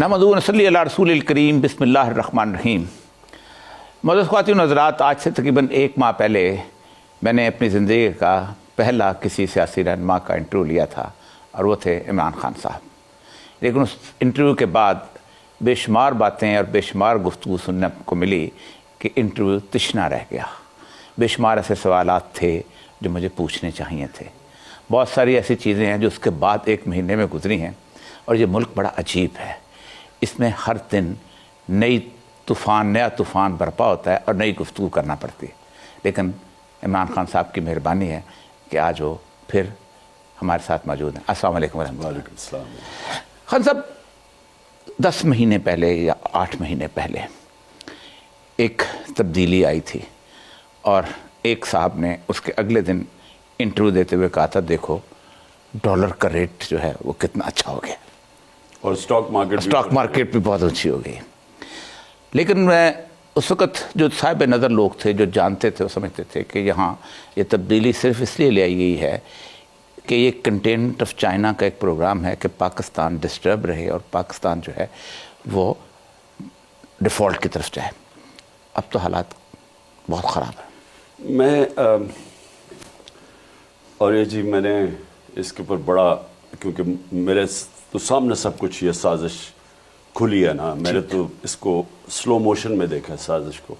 نحمدہ و نصلی علی رسول الکریم بسم اللہ الرحمن الرحیم. معزز خواتین و حضرات، آج سے تقریباً 1 ماہ پہلے میں نے اپنی زندگی کا پہلا کسی سیاسی رہنما کا انٹرویو لیا تھا اور وہ تھے عمران خان صاحب. لیکن اس انٹرویو کے بعد بے شمار باتیں اور بے شمار گفتگو سننے کو ملی کہ انٹرویو تشنا رہ گیا. بے شمار ایسے سوالات تھے جو مجھے پوچھنے چاہیے تھے. بہت ساری ایسی چیزیں ہیں جو اس کے بعد 1 مہینے میں گزری ہیں. اور یہ ملک بڑا عجیب ہے، اس میں ہر دن نیا طوفان برپا ہوتا ہے اور نئی گفتگو کرنا پڑتی ہے. لیکن عمران خان صاحب کی مہربانی ہے کہ آج وہ پھر ہمارے ساتھ موجود ہیں. السلام علیکم ورحمۃ اللہ. وعلیکم السلام. خان صاحب، 10 مہینے پہلے یا 8 مہینے پہلے ایک تبدیلی آئی تھی اور ایک صاحب نے اس کے اگلے دن انٹرویو دیتے ہوئے کہا تھا دیکھو ڈالر کا ریٹ جو ہے وہ کتنا اچھا ہو گیا اور اسٹاک مارکیٹ بھی بہت اچھی ہو گئی. لیکن میں اس وقت جو صاحب نظر لوگ تھے جو جانتے تھے وہ سمجھتے تھے کہ یہاں یہ تبدیلی صرف اس لیے لے آئی گئی ہے کہ یہ کنٹینمنٹ آف چائنا کا ایک پروگرام ہے کہ پاکستان ڈسٹرب رہے اور پاکستان جو ہے وہ ڈیفالٹ کی طرف جائے. اب تو حالات بہت خراب ہیں. میں اور یہ جی میں نے اس کے اوپر بڑا، کیونکہ میرے تو سامنے سب کچھ یہ سازش کھلی ہے نا، میں نے تو اس کو سلو موشن میں دیکھا سازش کو،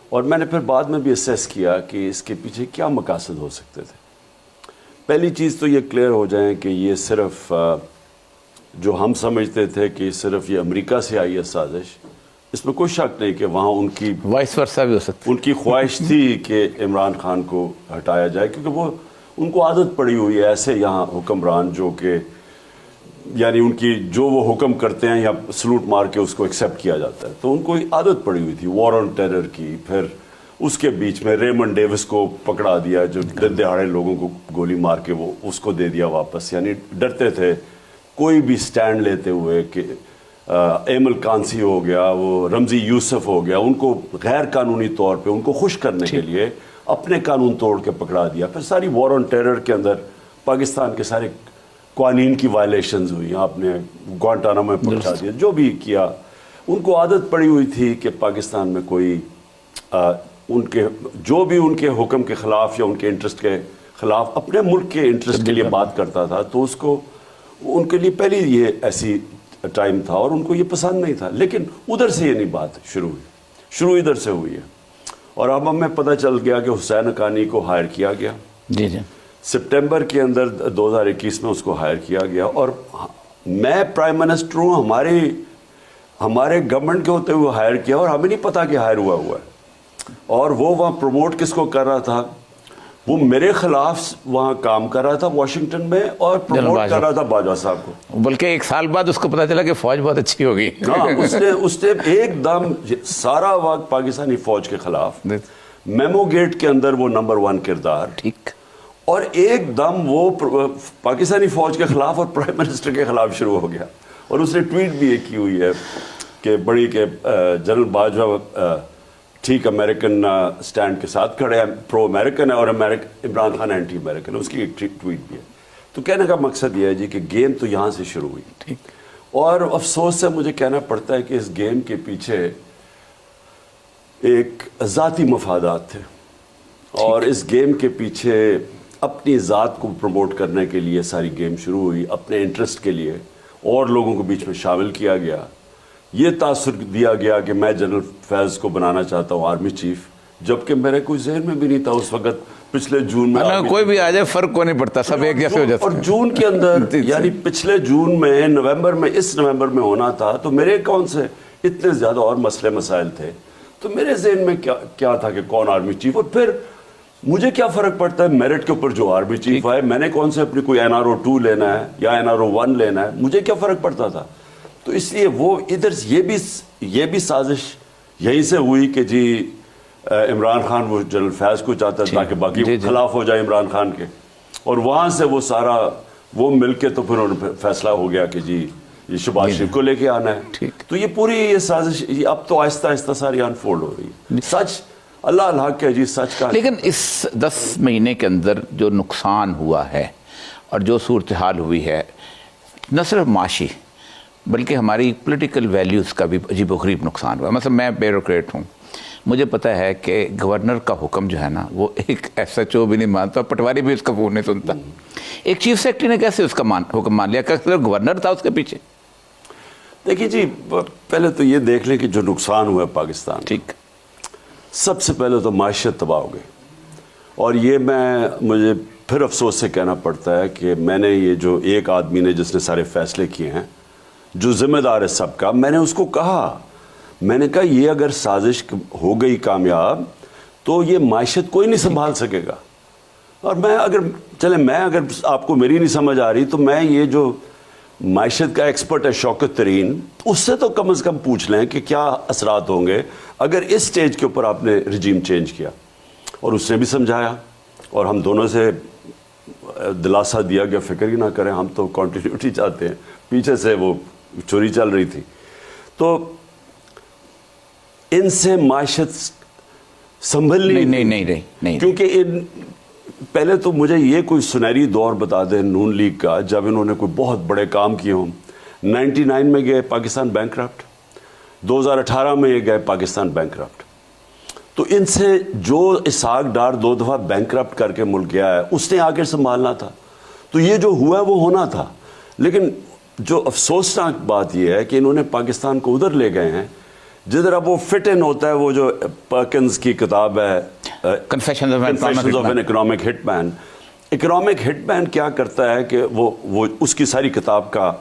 اور میں نے پھر بعد میں بھی اسیس کیا کہ اس کے پیچھے کیا مقاصد ہو سکتے تھے. پہلی چیز تو یہ کلیئر ہو جائیں کہ یہ صرف جو ہم سمجھتے تھے کہ صرف یہ امریکہ سے آئی ہے سازش، اس میں کوئی شک نہیں کہ وہاں ان کی وائس ورسا بھی ہو سکتی، ان کی خواہش تھی کہ عمران خان کو ہٹایا جائے، کیونکہ وہ ان کو عادت پڑی ہوئی ہے ایسے یہاں حکمران جو کہ یعنی ان کی جو وہ حکم کرتے ہیں یا سلوٹ مار کے اس کو ایکسیپٹ کیا جاتا ہے. تو ان کو عادت پڑی ہوئی تھی وار آن ٹیرر کی. پھر اس کے بیچ میں ریمنڈ ڈیوس کو پکڑا دیا جو دن دہاڑے لوگوں کو گولی مار کے وہ اس کو دے دیا واپس. یعنی ڈرتے تھے کوئی بھی سٹینڈ لیتے ہوئے کہ ایمل کانسی ہو گیا، وہ رمزی یوسف ہو گیا، ان کو غیر قانونی طور پہ ان کو خوش کرنے کے لیے اپنے قانون توڑ کے پکڑا دیا. پھر ساری وار آن ٹیرر کے اندر پاکستان کے سارے قوانین کی وائلیشنز ہوئی، آپ نے گوانٹانامو میں پہنچا دیا. جو بھی کیا ان کو عادت پڑی ہوئی تھی کہ پاکستان میں کوئی ان کے جو بھی ان کے حکم کے خلاف یا ان کے انٹرسٹ کے خلاف اپنے ملک کے انٹرسٹ کے لیے بات کرتا تھا تو اس کو ان کے لیے پہلی یہ ایسی ٹائم تھا اور ان کو یہ پسند نہیں تھا. لیکن ادھر سے یہ نہیں بات شروع ادھر سے ہوئی ہے. اور اب ہمیں پتہ چل گیا کہ حسین حقانی کو ہائر کیا گیا. جی جی سپٹمبر کے اندر 2021 میں اس کو ہائر کیا گیا. اور میں پرائم منسٹر ہوں، ہمارے گورنمنٹ کے ہوتے ہوئے ہائر کیا اور ہمیں نہیں پتا کہ ہائر ہوا ہے. اور وہ وہاں پروموٹ کس کو کر رہا تھا؟ وہ میرے خلاف وہاں کام کر رہا تھا واشنگٹن میں اور پروموٹ کر رہا تھا باجوہ صاحب کو. بلکہ 1 سال بعد اس کو پتا چلا کہ فوج بہت اچھی ہوگی. ہاں، اس نے ایک دم سارا وقت پاکستانی فوج کے خلاف، میمو گیٹ کے اندر وہ نمبر 1 کردار، ٹھیک، اور ایک دم وہ پاکستانی فوج کے خلاف اور پرائم منسٹر کے خلاف شروع ہو گیا. اور اس نے ٹویٹ بھی یہ کی ہوئی ہے کہ بڑی کہ جنرل باجوہ ٹھیک امریکن سٹینڈ کے ساتھ کھڑے ہیں، پرو امریکن ہے، اور عمران خان اینٹی امریکن ہے. اس کی ایک ٹویٹ بھی ہے. تو کہنے کا مقصد یہ ہے جی کہ گیم تو یہاں سے شروع ہوئی. ٹھیک، اور افسوس سے مجھے کہنا پڑتا ہے کہ اس گیم کے پیچھے ایک ذاتی مفادات تھے، اور اس گیم کے پیچھے اپنی ذات کو پروموٹ کرنے کے لیے ساری گیم شروع ہوئی. اپنے انٹرسٹ کے لیے اور لوگوں کو بیچ میں شامل کیا گیا. یہ تاثر دیا گیا کہ میں جنرل فیض کو بنانا چاہتا ہوں آرمی چیف، جبکہ میرے کوئی ذہن میں بھی نہیں تھا اس وقت. پچھلے جون میں کوئی بھی آ جائے فرق کو نہیں پڑتا، سب ایک جیسے ہو جاتے. اور جون کے اندر یعنی پچھلے جون میں نومبر میں اس نومبر میں ہونا تھا، تو میرے کون سے اتنے زیادہ اور مسئلے مسائل تھے. تو میرے ذہن میں کیا تھا کہ کون آرمی چیف، اور پھر مجھے کیا فرق پڑتا ہے میرٹ کے اوپر جو آرمی چیف آئے. میں نے کون سے اپنی کوئی NRO 2 لینا ہے یا NRO 1 لینا ہے، مجھے کیا فرق پڑتا تھا. تو اس لیے وہ ادھر یہ بھی سازش یہیں سے ہوئی کہ جی عمران خان وہ جنرل فیض کو چاہتا ہے تاکہ باقی خلاف ہو جائے عمران خان کے، اور وہاں سے وہ سارا وہ مل کے تو پھر فیصلہ ہو گیا کہ جی یہ شہباز شریف کو لے کے آنا ہے. تو یہ پوری یہ سازش اب تو آہستہ آہستہ ساری انفولڈ ہو رہی ہے. سچ اللہ الحق ہے جی، سچ کا. لیکن اس 10 مہینے کے اندر جو نقصان ہوا ہے اور جو صورتحال ہوئی ہے، نہ صرف معاشی بلکہ ہماری پولیٹیکل ویلیوز کا بھی عجیب و غریب نقصان ہوا. مثلا میں بیوروکریٹ ہوں, مجھے پتہ ہے کہ گورنر کا حکم جو ہے نا وہ ایک ایس ایچ او بھی نہیں مانتا, پٹواری بھی اس کا فون نہیں سنتا. ایک چیف سیکرٹری نے کیسے اس کا حکم مان لیا, کہ گورنر تھا اس کے پیچھے. دیکھیے جی, پہلے تو یہ دیکھ لیں کہ جو نقصان ہوا ہے پاکستان, ٹھیک, سب سے پہلے تو معیشت تباہ ہو گئی. اور یہ مجھے پھر افسوس سے کہنا پڑتا ہے کہ میں نے یہ جو ایک آدمی نے جس نے سارے فیصلے کیے ہیں, جو ذمہ دار ہے سب کا, میں نے اس کو کہا, میں نے کہا یہ اگر سازش ہو گئی کامیاب تو یہ معیشت کوئی نہیں سنبھال سکے گا. اور میں اگر آپ کو میری نہیں سمجھ آ رہی تو میں یہ جو معیشت کا ایکسپرٹ ہے شوکت ترین, اس سے تو کم از کم پوچھ لیں کہ کیا اثرات ہوں گے اگر اس سٹیج کے اوپر آپ نے رجیم چینج کیا. اور اس نے بھی سمجھایا, اور ہم دونوں سے دلاسا دیا کہ فکر ہی نہ کریں, ہم تو کنٹینیوٹی چاہتے ہیں. پیچھے سے وہ چوری چل رہی تھی. تو ان سے معیشت سنبھلنی نہیں, کیونکہ پہلے تو مجھے یہ کوئی سنہری دور بتا دیں نون لیگ کا جب انہوں نے کوئی بہت بڑے کام کیے ہوں. 99 میں گئے پاکستان بینکرپٹ, 2018 میں یہ گئے پاکستان بینکرپٹ. تو ان سے جو اسحاق ڈار 2 دفعہ بینکرپٹ کر کے ملک گیا ہے اس نے آگے سنبھالنا تھا. تو یہ جو ہوا ہے وہ ہونا تھا. لیکن جو افسوسناک بات یہ ہے کہ انہوں نے پاکستان کو ادھر لے گئے ہیں جدھر اب وہ فٹ ان ہوتا ہے. وہ جو پرکنز کی کتاب ہے confessions of an economic hit man, economic hit man کیا کرتا ہے کہ وہ اس کی ساری کتاب کا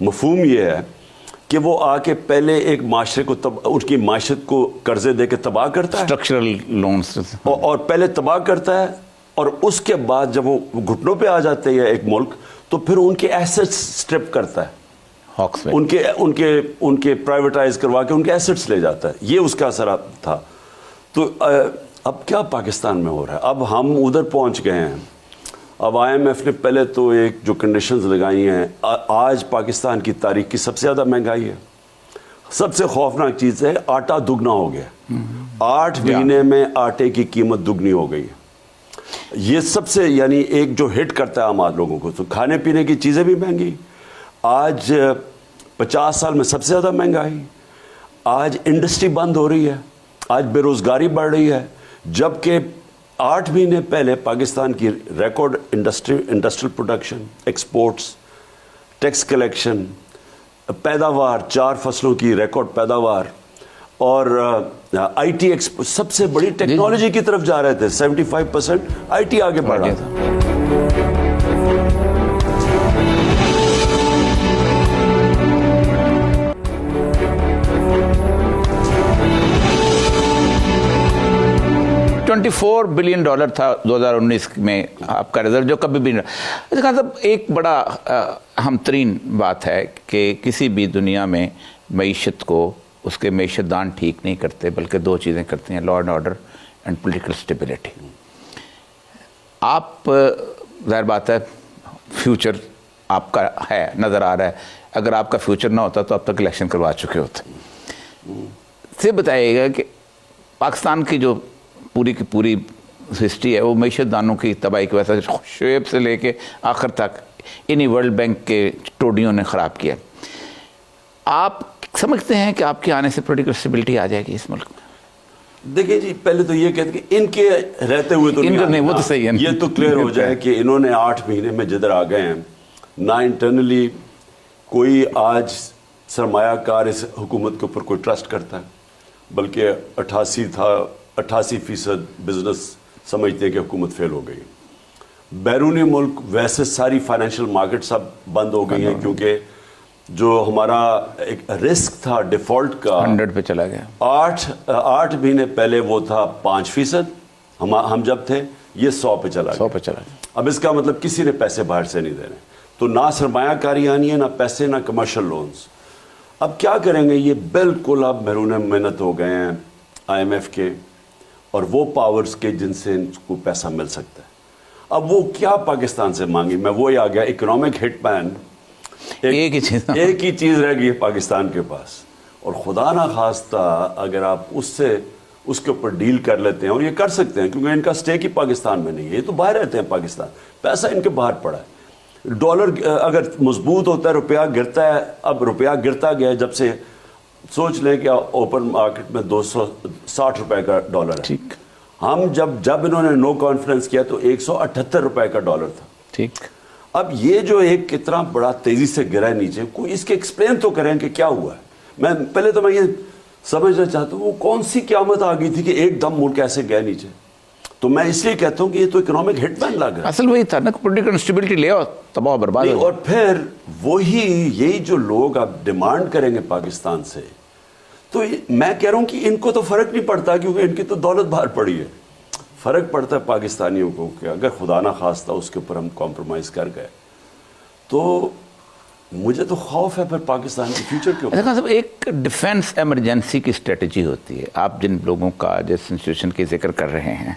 مفہوم یہ ہے کہ وہ آ کے پہلے ایک معاشرے کو ان کی معیشت کو قرضے دے کے تباہ کرتا ہے, اسٹرکچرل لونز, اور پہلے تباہ کرتا ہے, اور اس کے بعد جب وہ گھٹنوں پہ آ جاتے ہیں ایک ملک تو پھر ان کے ایسٹس سٹرپ کرتا ہے, ان کے پرائیویٹائز کروا کے ان کے ایسٹس لے جاتا ہے. یہ اس کا اثر تھا. تو اب کیا پاکستان میں ہو رہا ہے, اب ہم ادھر پہنچ گئے ہیں. اب IMF نے پہلے تو ایک جو کنڈیشنز لگائی ہیں, آج پاکستان کی تاریخ کی سب سے زیادہ مہنگائی ہے. سب سے خوفناک چیز ہے آٹا دگنا ہو گیا. 8 مہینے میں آٹے کی قیمت دگنی ہو گئی ہے. یہ سب سے یعنی ایک جو ہٹ کرتا ہے عام لوگوں کو. تو کھانے پینے کی چیزیں بھی مہنگی, آج 50 سال میں سب سے زیادہ مہنگائی. آج انڈسٹری بند ہو رہی ہے, آج بے روزگاری بڑھ رہی ہے, جبکہ 8 مہینے پہلے پاکستان کی record industrial production, exports, tax collection, پیداوار, 4 فصلوں کی ریکارڈ پیداوار, اور آئی ٹی سب سے بڑی ٹیکنالوجی کی طرف جا رہے تھے. 75% آئی ٹی آگے بڑھ رہا تھا. 24 بلین ڈالر تھا 2019 میں آپ کا ریزرو, جو کبھی بھی صاحب ایک بڑا اہم ترین بات ہے کہ کسی بھی دنیا میں معیشت کو اس کے معیشت دان ٹھیک نہیں کرتے, بلکہ 2 چیزیں کرتے ہیں, law and order and political stability. آپ ظاہر بات ہے فیوچر آپ کا ہے, نظر آ رہا ہے, اگر آپ کا فیوچر نہ ہوتا تو اب تک الیکشن کروا چکے ہوتے. سے بتائیے گا کہ پاکستان کی جو پوری کی پوری ہسٹری ہے وہ معیشت دانوں کی تباہی کی وجہ سے شعیب سے لے کے آخر تک انہی ورلڈ بینک کے ٹوڈیوں نے خراب کیا. آپ سمجھتے ہیں کہ آپ کے آنے سے پولیٹیکل اسٹیبلٹی آ جائے گی اس ملک میں؟ دیکھیں جی, پہلے تو یہ کہتے کہ ان کے رہتے ہوئے تو نہیں, وہ تو صحیح ہے, یہ تو کلیئر ہو جائے کہ انہوں نے 8 مہینے میں جدھر آ گئے ہیں, نہ انٹرنلی کوئی آج سرمایہ کار اس حکومت کے اوپر کوئی ٹرسٹ کرتا ہے, بلکہ 88% بزنس سمجھتے ہیں کہ حکومت فیل ہو گئی. بیرونی ملک ویسے ساری فائنینشیل مارکیٹس اب بند ہو گئی ہیں, کیونکہ جو ہمارا ایک رسک تھا ڈیفالٹ کا 100 پہ چلا گیا. 8 مہینے پہلے وہ تھا 5%, ہم جب تھے, یہ 100 پہ چلا گیا. اب اس کا مطلب کسی نے پیسے باہر سے نہیں دینے, تو نہ سرمایہ کاری آنی ہے, نہ پیسے, نہ کمرشل لونز. اب کیا کریں گے, یہ بالکل اب محرون محنت ہو گئے ہیں IMF کے اور وہ پاورز کے جن سے ان کو پیسہ مل سکتا ہے. اب وہ کیا پاکستان سے مانگی, میں وہی آ گیا اکنامک ہٹ مین, ایک ہی چیز رہ گئی ہے پاکستان کے پاس. اور خدا نہ خواستہ اگر آپ اس کے اوپر ڈیل کر لیتے ہیں, اور یہ کر سکتے ہیں کیونکہ ان کا سٹیک ہی پاکستان میں نہیں ہے, یہ تو باہر رہتے ہیں پاکستان, پیسہ ان کے باہر پڑا ہے, ڈالر اگر مضبوط ہوتا ہے روپیہ گرتا ہے. اب روپیہ گرتا گیا جب سے, سوچ لیں کہ اوپن مارکیٹ میں 260 روپے کا ڈالر ہے. ٹھیک. ہم جب انہوں نے نو کانفرنس کیا تو 178 روپے کا ڈالر تھا. ٹھیک. اب یہ جو ایک کتنا بڑا تیزی سے گرا ہے نیچے, کوئی اس کے ایکسپلین تو کریں کہ کیا ہوا ہے. میں پہلے تو میں یہ سمجھنا چاہتا ہوں وہ کون سی قیامت آ گئی تھی کہ ایک دم ملک ایسے گیا نیچے. تو میں اس لیے کہتا ہوں کہ یہ تو اکنامک ہٹ مین لگ رہا ہے. اصل وہی تھا نا, پولیٹیکل انسٹیبلٹی لے آؤ, تباہ برباد. اور پھر وہی یہی جو لوگ اب ڈیمانڈ کریں گے پاکستان سے, تو میں کہہ رہا ہوں کہ ان کو تو فرق نہیں پڑتا کیونکہ ان کی تو دولت باہر پڑی ہے. فرق پڑتا ہے پاکستانیوں کو کہ اگر خدا نہ خواستہ اس کے اوپر ہم کمپرومائز کر گئے تو مجھے تو خوف ہے پھر پاکستان کے فیوچر کے اوپر. خان صاحب, ایک ڈیفنس ایمرجنسی کی اسٹریٹجی ہوتی ہے. آپ جن لوگوں کا جس انسٹیٹیوشن کی ذکر کر رہے ہیں,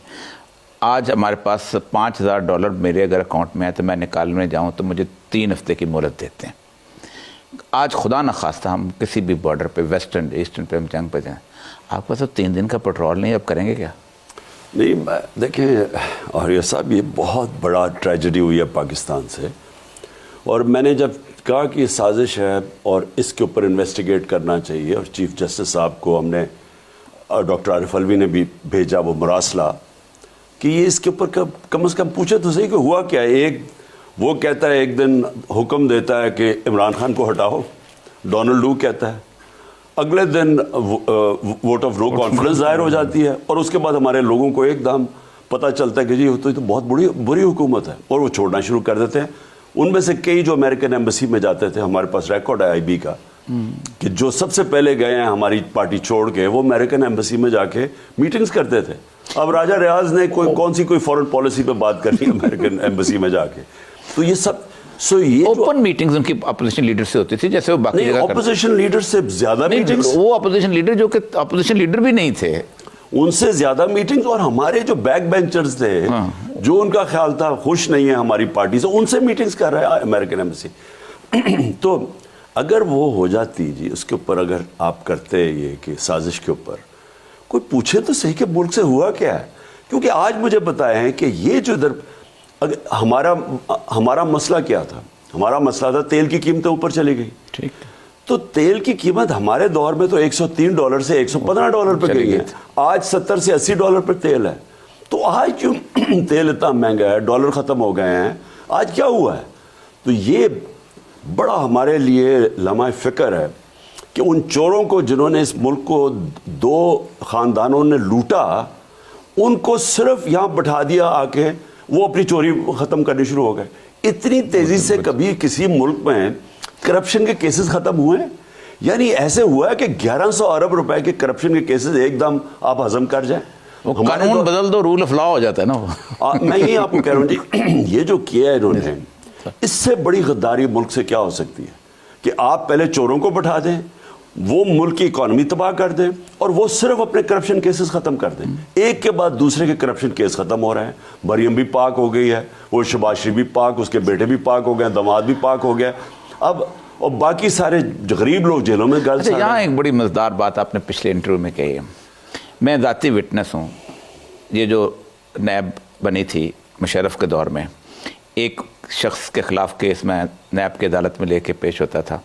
آج ہمارے پاس $5000 میرے اگر اکاؤنٹ میں ہے تو میں نکالنے جاؤں تو مجھے 3 ہفتے کی مہلت دیتے ہیں. آج خدا نہ خواستہ ہم کسی بھی بارڈر پہ, ویسٹرن ایسٹرن پہ ہم جنگ پہ جائیں, آپ کا سب 3 دن کا پیٹرول نہیں, اب کریں گے کیا؟ نہیں دیکھیں آریہ صاحب, یہ بہت بڑا ٹریجڈی ہوئی ہے پاکستان سے, اور میں نے جب کہا کہ یہ سازش ہے اور اس کے اوپر انویسٹیگیٹ کرنا چاہیے, اور چیف جسٹس صاحب کو ہم نے, ڈاکٹر عارف الوی نے بھی بھیجا وہ مراسلہ کہ یہ اس کے اوپر کم از کم پوچھے تو صحیح کہ ہوا کیا ہے. ایک وہ کہتا ہے, ایک دن حکم دیتا ہے کہ عمران خان کو ہٹاؤ, ڈونلڈ لو کہتا ہے, اگلے دن ووٹ آف نو کانفرنس ظاہر ہو جاتی ہے, اور اس کے بعد ہمارے لوگوں کو ایک دم پتہ چلتا ہے کہ جی یہ تو بہت بری حکومت ہے, اور وہ چھوڑنا شروع کر دیتے ہیں. ان میں سے کئی جو امریکن ایمبیسی میں جاتے تھے, ہمارے پاس ریکارڈ ہے IB کا کہ جو سب سے پہلے گئے ہیں ہماری پارٹی چھوڑ کے, وہ امریکن ایمبیسی میں جا کے میٹنگز کرتے تھے. اب راجہ ریاض نے کون سی فورن پالیسی پہ بات کرنی امریکن ایمبیسی میں جا کے. تو یہ سب یہ اوپن میٹنگز ان کی اپوزیشن لیڈر سے ہوتی تھی, جیسے وہ باقی جگہ اپوزیشن لیڈر سے زیادہ میٹنگز, وہ اپوزیشن لیڈر جو کہ اپوزیشن لیڈر بھی نہیں تھے, ان سے زیادہ میٹنگز. اور ہمارے جو بیک بینچرز تھے, جو ان کا خیال تھا خوش نہیں ہے ہماری پارٹی سے, ان سے میٹنگز کر رہا ہے امریکن ایمبیسی. تو اگر وہ ہو جاتی جی اس کے اوپر, اگر آپ کرتے یہ کہ سازش کے اوپر کوئی پوچھے تو صحیح کہ ملک سے ہوا کیا ہے. کیونکہ آج مجھے بتایا ہے کہ یہ جو ادھر ہمارا مسئلہ کیا تھا, ہمارا مسئلہ تھا تیل کی قیمتیں اوپر چلی گئی. ٹھیک. تو تیل کی قیمت ہمارے دور میں تو $103 سے $115 پہ گئی ہے, آج $70 سے $80 پر تیل ہے. تو آج کیوں تیل اتنا مہنگا ہے, ڈالر ختم ہو گئے ہیں, آج کیا ہوا ہے؟ تو یہ بڑا ہمارے لیے لمحہ فکر ہے کہ ان چوروں کو جنہوں نے اس ملک کو 2 خاندانوں نے لوٹا, ان کو صرف یہاں بٹھا دیا آ کے, وہ اپنی چوری ختم کرنی شروع ہو گئے. اتنی تیزی سے کبھی کسی ملک میں کرپشن کے کیسز ختم ہوئے ہیں؟ یعنی ایسے ہوا ہے کہ 1100 ارب روپے کے کرپشن کے کیسز ایک دم آپ ہضم کر جائیں. قانون بدل دو, رول آف لا ہو جاتا ہے نا. میں یہ آپ کو کہہ رہا ہوں جی, یہ جو کیا ہے انہوں نے, اس سے بڑی غداری ملک سے کیا ہو سکتی ہے کہ آپ پہلے چوروں کو بٹھا دیں, وہ ملک کی اکانومی تباہ کر دیں, اور وہ صرف اپنے کرپشن کیسز ختم کر دیں. ایک کے بعد دوسرے کے کرپشن کیس ختم ہو رہے ہیں. مریم بھی پاک ہو گئی ہے, وہ شہباز شریف بھی پاک, اس کے بیٹے بھی پاک ہو گئے, داماد بھی پاک ہو گیا. اب اور باقی سارے غریب لوگ جیلوں میں گل. یہاں ایک بڑی مزیدار بات آپ نے پچھلے انٹرویو میں کہی ہے, میں ذاتی وٹنس ہوں. یہ جو نیب بنی تھی مشرف کے دور میں, ایک شخص کے خلاف کیس میں نیب کی عدالت میں لے کے پیش ہوتا تھا,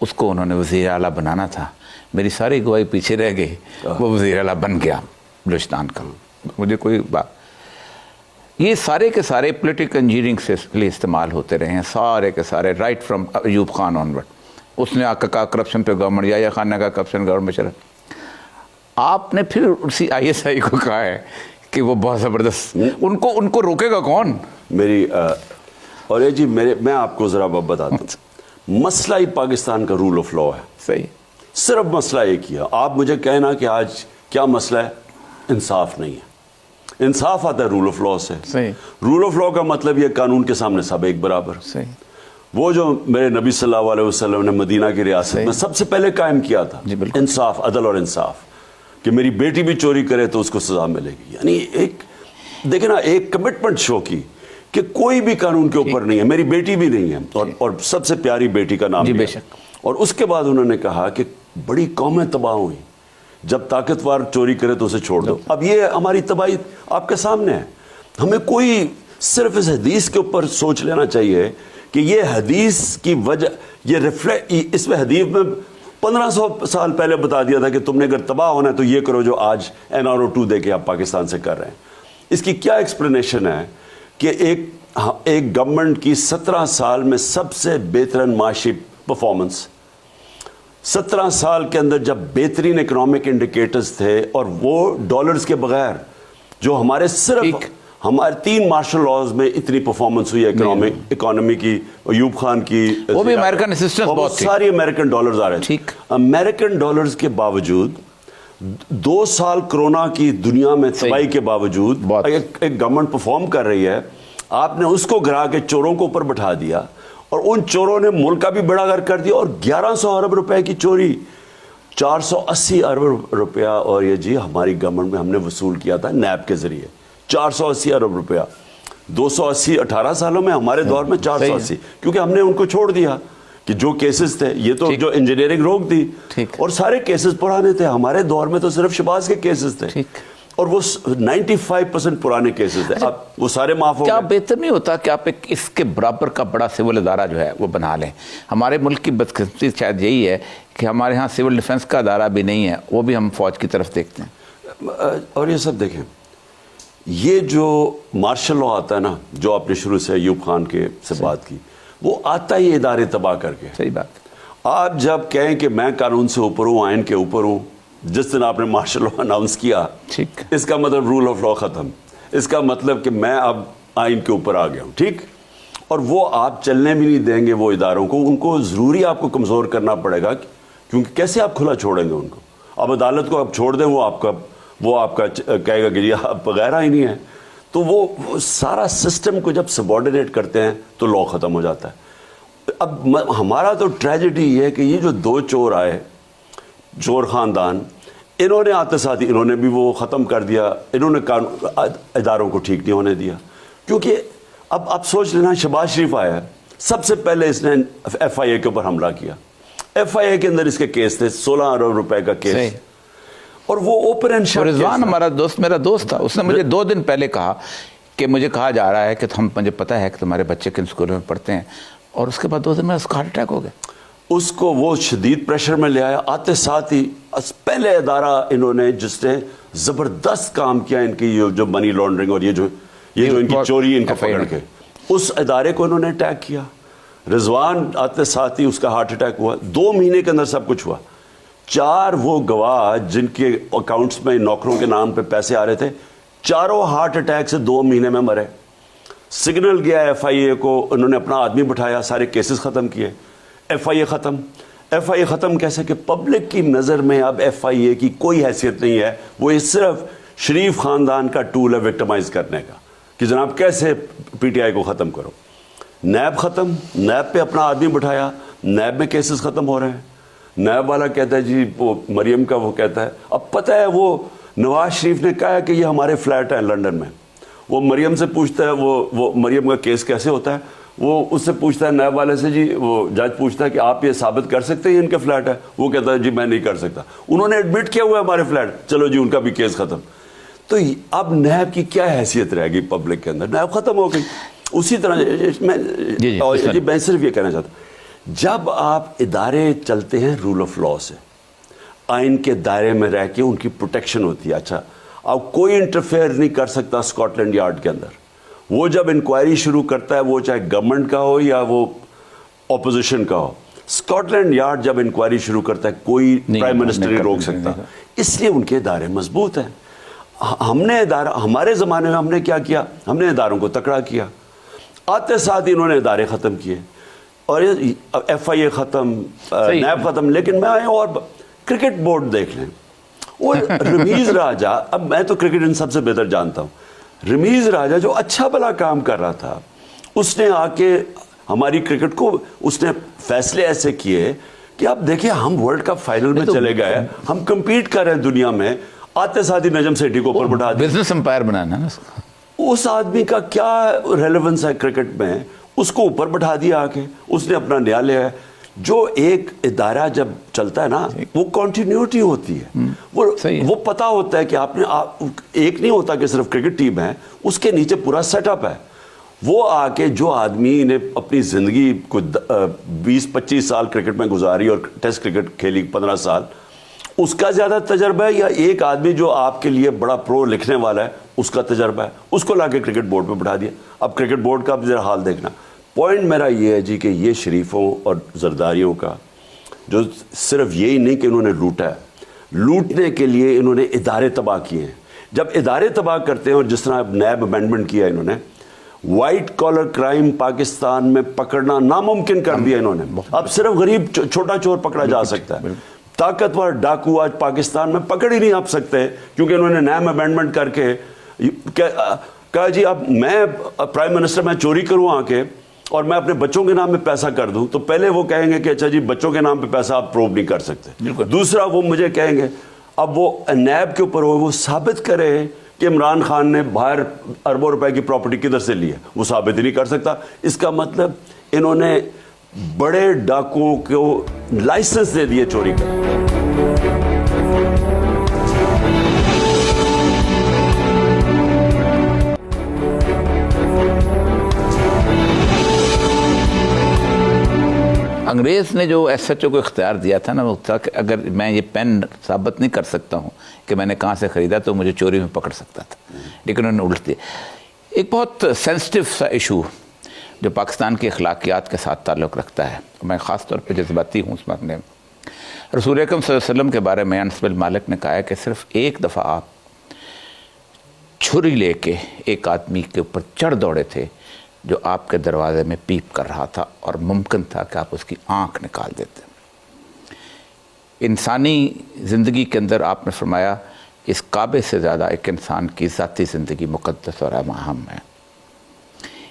اس کو انہوں نے وزیر اعلیٰ بنانا تھا. میری ساری گواہی پیچھے رہ گئی, وہ وزیر اعلیٰ بن گیا بلوچستان کا. مجھے کوئی بات, یہ سارے کے سارے پولیٹیکل انجینئرنگ سے لیے استعمال ہوتے رہے ہیں, سارے کے سارے, right from Ayub Khan onward. اس نے آ کے کہا کرپشن پہ گورنمنٹ, یا خان نے کہا کرپشن گورنمنٹ چلا. آپ نے پھر اسی ISI کو کہا ہے کہ وہ بہت زبردست, ان کو روکے گا کون؟ میری اور یہ جی میں آپ کو ذرا بتا دوں, مسئلہ ہی پاکستان کا رول آف لا ہے. صحیح. صرف مسئلہ ایک ہی ہے. آپ مجھے کہنا کہ آج کیا مسئلہ ہے, انصاف نہیں ہے. انصاف آتا ہے رول آف لا سے. صحیح. رول آف لا کا مطلب یہ قانون کے سامنے سب ایک برابر. صحیح. وہ جو میرے نبی صلی اللہ علیہ وسلم نے مدینہ کی ریاست میں سب سے پہلے قائم کیا تھا, انصاف, عدل اور انصاف, کہ میری بیٹی بھی چوری کرے تو اس کو سزا ملے گی. یعنی ایک دیکھیں نا, ایک کمٹمنٹ شو کی کہ کوئی بھی قانون کے اوپر نہیں ہے, میری بیٹی بھی نہیں ہے, اور سب سے پیاری بیٹی کا نام جی ہے. بے شک. اور اس کے بعد انہوں نے کہا کہ بڑی قومیں تباہ ہوئی, جب طاقتور چوری کرے تو اسے چھوڑ دو. اب یہ ہماری تباہی آپ کے سامنے ہے. ہمیں کوئی صرف اس حدیث کے اوپر سوچ لینا چاہیے کہ کہ یہ حدیث کی وجہ یہ اس میں حدیث میں 1500 سال پہلے بتا دیا تھا کہ تم نے اگر تباہ ہونا ہے تو یہ کرو جو آج NRO2 دے کے آپ پاکستان سے کر رہے ہیں. اس کی کیا ایکسپلینیشن ہے کہ ایک گورنمنٹ کی 17 سال میں سب سے بہترین معاشی پرفارمنس، 17 سال کے اندر جب بہترین اکنامک انڈیکیٹرز تھے، اور وہ ڈالرز کے بغیر جو ہمارے صرف ہمارے 3 مارشل لاز میں اتنی پرفارمنس ہوئی ہے اکانومی کی، ایوب خان کی، وہ بھی امریکن اسسٹنس بہت تھی، ساری امریکن ڈالرز آ رہے تھے. امریکن ڈالرز کے باوجود 2 سال کرونا کی دنیا میں تباہی کے باوجود ایک گورنمنٹ پرفارم کر رہی ہے. آپ نے اس کو گرا کے چوروں کو اوپر بٹھا دیا، اور ان چوروں نے ملک کا بھی بڑا گھر کر دیا، اور 1100 ارب روپے کی چوری، 480 ارب روپیہ، اور یہ جی ہماری گورنمنٹ میں ہم نے وصول کیا تھا نیب کے ذریعے 480 ارب روپیہ. 280 18 سالوں میں، ہمارے دور میں 480، کیونکہ ہم نے ان کو چھوڑ دیا کہ جو کیسز تھے، یہ تو جو انجینئرنگ روک دی، اور سارے کیسز پرانے تھے. ہمارے دور میں تو صرف شہباز کے کیسز تھے، اور وہ 95% پرانے کیسز تھے. اب وہ سارے معاف ہو گئے. کیا بہتر نہیں ہوتا کہ آپ اس کے برابر کا بڑا سول ادارہ جو ہے وہ بنا لیں؟ ہمارے ملک کی بدقسمتی شاید یہی ہے کہ ہمارے ہاں سول ڈیفنس کا ادارہ بھی نہیں ہے، وہ بھی ہم فوج کی طرف دیکھتے ہیں. اور یہ سب دیکھیں، یہ جو مارشل لا آتا ہے نا، جو آپ نے شروع سے ایوب خان کے سے بات کی، وہ آتا ہی ادارے تباہ کر کے. صحیح بات. آپ جب کہیں کہ میں قانون سے اوپر ہوں، آئین کے اوپر ہوں، جس دن آپ نے مارشل لا اناؤنس کیا، اس کا مطلب رول آف لا ختم، اس کا مطلب کہ میں اب آئین کے اوپر آ گیا ہوں. ٹھیک، اور وہ آپ چلنے بھی نہیں دیں گے وہ اداروں کو. ان کو ضروری آپ کو کمزور کرنا پڑے گا، کیونکہ کیسے آپ کھلا چھوڑیں گے ان کو؟ اب عدالت کو آپ چھوڑ دیں، وہ آپ کا کہے گا کہ یہ آپ وغیرہ ہی نہیں ہے. تو وہ سارا سسٹم کو جب سبارڈینیٹ کرتے ہیں تو لا ختم ہو جاتا ہے. اب ہمارا تو ٹریجڈی یہ ہے کہ یہ جو 2 چور آئے، چور خاندان، انہوں نے آتے ساتھ ہی انہوں نے بھی وہ ختم کر دیا. انہوں نے اداروں کو ٹھیک نہیں ہونے دیا. کیونکہ اب آپ سوچ لینا، شہباز شریف آیا، سب سے پہلے اس نے FIA کے اوپر حملہ کیا. FIA کے اندر اس کے کیس تھے 16 ارب روپے کا کیس، اور وہ اوپن اینڈ شٹ. رضوان ہمارا دوست، میرا دوست تھا، اس نے مجھے 2 دن پہلے کہا کہ مجھے کہا جا رہا ہے کہ مجھے پتہ ہے کہ تمہارے بچے کن اسکولوں میں پڑھتے ہیں، اور اس کے بعد 2 دن میں اس کا ہارٹ اٹیک ہو گیا. اس کو وہ شدید پریشر میں لے آیا. آتے ساتھ ہی پہلے ادارہ انہوں نے جس نے زبردست کام کیا ان کی جو منی لانڈرنگ اور یہ جو ان کی چوری ان کو پکڑ کے، اس ادارے کو انہوں نے اٹیک کیا. رضوان آتے ساتھ ہی اس کا ہارٹ اٹیک ہوا. 2 مہینے کے اندر سب کچھ ہوا. 4 وہ گواہ جن کے اکاؤنٹس میں نوکروں کے نام پہ پیسے آ رہے تھے، چاروں ہارٹ اٹیک سے 2 مہینے میں مرے. سگنل گیا FIA کو، انہوں نے اپنا آدمی بٹھایا، سارے کیسز ختم کیے. FIA ختم. FIA ختم کیسے کہ پبلک کی نظر میں اب FIA کی کوئی حیثیت نہیں ہے. وہ یہ صرف شریف خاندان کا ٹول ہے وکٹمائز کرنے کا، کہ جناب کیسے PTI کو ختم کرو. نیب ختم. نیب پہ اپنا آدمی بٹھایا، نیب میں کیسز ختم ہو رہے ہیں. نیب والا کہتا ہے جی وہ مریم کا، وہ کہتا ہے اب پتہ ہے وہ نواز شریف نے کہا ہے کہ یہ ہمارے فلیٹ ہیں لنڈن میں. وہ مریم سے پوچھتا ہے وہ مریم کا کیس کیسے ہوتا ہے، وہ اس سے پوچھتا ہے نیب والے سے، جی وہ جج پوچھتا ہے کہ آپ یہ ثابت کر سکتے ہیں ان کے فلیٹ ہے؟ وہ کہتا ہے جی میں نہیں کر سکتا. انہوں نے ایڈمٹ کیا ہوا ہے ہمارے فلیٹ، چلو جی ان کا بھی کیس ختم. تو اب نیب کی کیا حیثیت رہے گی پبلک کے اندر؟ نیب ختم ہو گئی. اسی طرح میں صرف یہ کہنا چاہتا ہوں، جب آپ ادارے چلتے ہیں رول آف لا سے، آئین کے دائرے میں رہ کے ان کی پروٹیکشن ہوتی ہے. اچھا، اب کوئی انٹرفیئر نہیں کر سکتا اسکاٹ لینڈ یارڈ کے اندر. وہ جب انکوائری شروع کرتا ہے، وہ چاہے گورنمنٹ کا ہو یا وہ اپوزیشن کا ہو، اسکاٹ لینڈ یارڈ جب انکوائری شروع کرتا ہے کوئی پرائم منسٹر نہیں روک سکتا. اس لیے ان کے ادارے مضبوط ہیں. ہم نے ہمارے زمانے میں ہم نے کیا کیا؟ ہم نے اداروں کو تکڑا کیا. آتے ساتھ انہوں نے ادارے ختم کیے، اور FIA ختم، نیب ختم. لیکن میں اور کرکٹ بورڈ دیکھ لیں، وہ رمیز راجہ، اب میں تو کرکٹ ان سب سے بہتر جانتا ہوں، رمیز راجہ جو اچھا بھلا کام کر رہا تھا، اس نے آ کے ہماری کرکٹ کو اس نے فیصلے ایسے کیے کہ آپ دیکھیں ہم ورلڈ کپ فائنل میں چلے گئے، ہم کمپیٹ کر رہے ہیں دنیا میں. آتے ساتھ ہی نجم سیٹھی کو اوپر بٹھا دیا. بزنس امپائر بنانا نا. اس آدمی کا کیا ریلیونس ہے کرکٹ میں؟ اس کو اوپر بٹھا دیا آ کے، اس نے اپنا نیا لیا ہے. جو ایک ادارہ جب چلتا ہے نا، وہ کنٹینیوٹی ہوتی ہے. وہ پتا ہوتا ہے کہ آپ نے ایک نہیں ہوتا کہ صرف کرکٹ ٹیم ہے، اس کے نیچے پورا سیٹ اپ ہے. وہ آ کے جو آدمی نے اپنی زندگی کو 20-25 سال کرکٹ میں گزاری اور ٹیسٹ کرکٹ کھیلی 15 سال، اس کا زیادہ تجربہ ہے، یا ایک آدمی جو آپ کے لیے بڑا پرو لکھنے والا ہے اس کا تجربہ ہے، اس کو لا کے کرکٹ بورڈ پہ بٹھا دیا؟ اب کرکٹ بورڈ کا ذرا حال دیکھنا۔ پوائنٹ میرا یہ ہے جی کہ یہ شریفوں اور زرداریوں کا جو صرف یہی نہیں کہ انہوں نے لوٹا ہے، لوٹنے کے لیے انہوں نے ادارے تباہ کیے ہیں۔ جب ادارے تباہ کرتے ہیں، اور جس طرح نیب امینڈمنٹ کیا انہوں نے، وائٹ کالر کرائم پاکستان میں پکڑنا ناممکن کر دیا انہوں نے۔ اب صرف غریب چھوٹا چور پکڑا جا سکتا ہے، طاقتور ڈاکو آج پاکستان میں پکڑ ہی نہیں آپ سکتے، کیونکہ انہوں نے نیب امینڈمنٹ کر کے کہا جی اب میں پرائم منسٹر میں چوری کروں آ کے اور میں اپنے بچوں کے نام پہ پیسہ کر دوں، تو پہلے وہ کہیں گے کہ اچھا جی بچوں کے نام پہ پیسہ آپ پروو نہیں کر سکتے۔ دوسرا وہ مجھے کہیں گے اب وہ نیب کے اوپر وہ ثابت کرے کہ عمران خان نے باہر اربوں روپے کی پراپرٹی کدھر سے لی ہے، وہ ثابت ہی نہیں کر سکتا۔ اس کا مطلب انہوں نے بڑے ڈاکوؤں کو لائسنس دے دیے چوری کرنے۔ انگریز نے جو ایس ایچ او کو اختیار دیا تھا نا، وہ تھا کہ اگر میں یہ پین ثابت نہیں کر سکتا ہوں کہ میں نے کہاں سے خریدا تو مجھے چوری میں پکڑ سکتا تھا، لیکن انہوں نے الٹ دیا۔ ایک بہت سینسٹیو سا ایشو جو پاکستان کی اخلاقیات کے ساتھ تعلق رکھتا ہے، میں خاص طور پہ جذباتی ہوں اس معاملے میں۔ رسول اکرم صلی اللہ علیہ وسلم کے بارے میں انس بن مالک نے کہا ہے کہ صرف ایک دفعہ آپ چھری لے کے ایک آدمی کے اوپر چڑھ دوڑے تھے جو آپ کے دروازے میں پیپ کر رہا تھا، اور ممکن تھا کہ آپ اس کی آنکھ نکال دیتے۔ انسانی زندگی کے اندر آپ نے فرمایا اس کعبے سے زیادہ ایک انسان کی ذاتی زندگی مقدس اور اہم ہے۔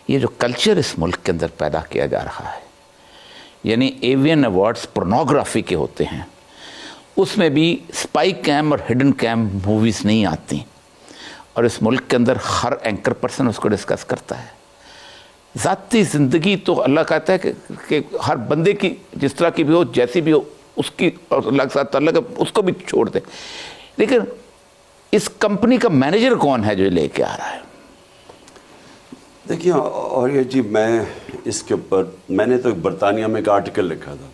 یہ جو کلچر اس ملک کے اندر پیدا کیا جا رہا ہے، یعنی ایوین ایوارڈز پورنوگرافی کے ہوتے ہیں، اس میں بھی سپائی کیم اور ہڈن کیم موویز نہیں آتی، اور اس ملک کے اندر ہر اینکر پرسن اس کو ڈسکس کرتا ہے۔ ذاتی زندگی تو اللہ کہتا ہے کہ ہر بندے کی جس طرح کی بھی ہو، جیسی بھی ہو، اس کی اور اللہ کے ساتھ تعلق ہے، اس کو بھی چھوڑ دے۔ لیکن اس کمپنی کا مینیجر کون ہے جو لے کے آ رہا ہے؟ دیکھیے اور یہ جی میں اس کے اوپر میں نے تو برطانیہ میں ایک آرٹیکل لکھا تھا۔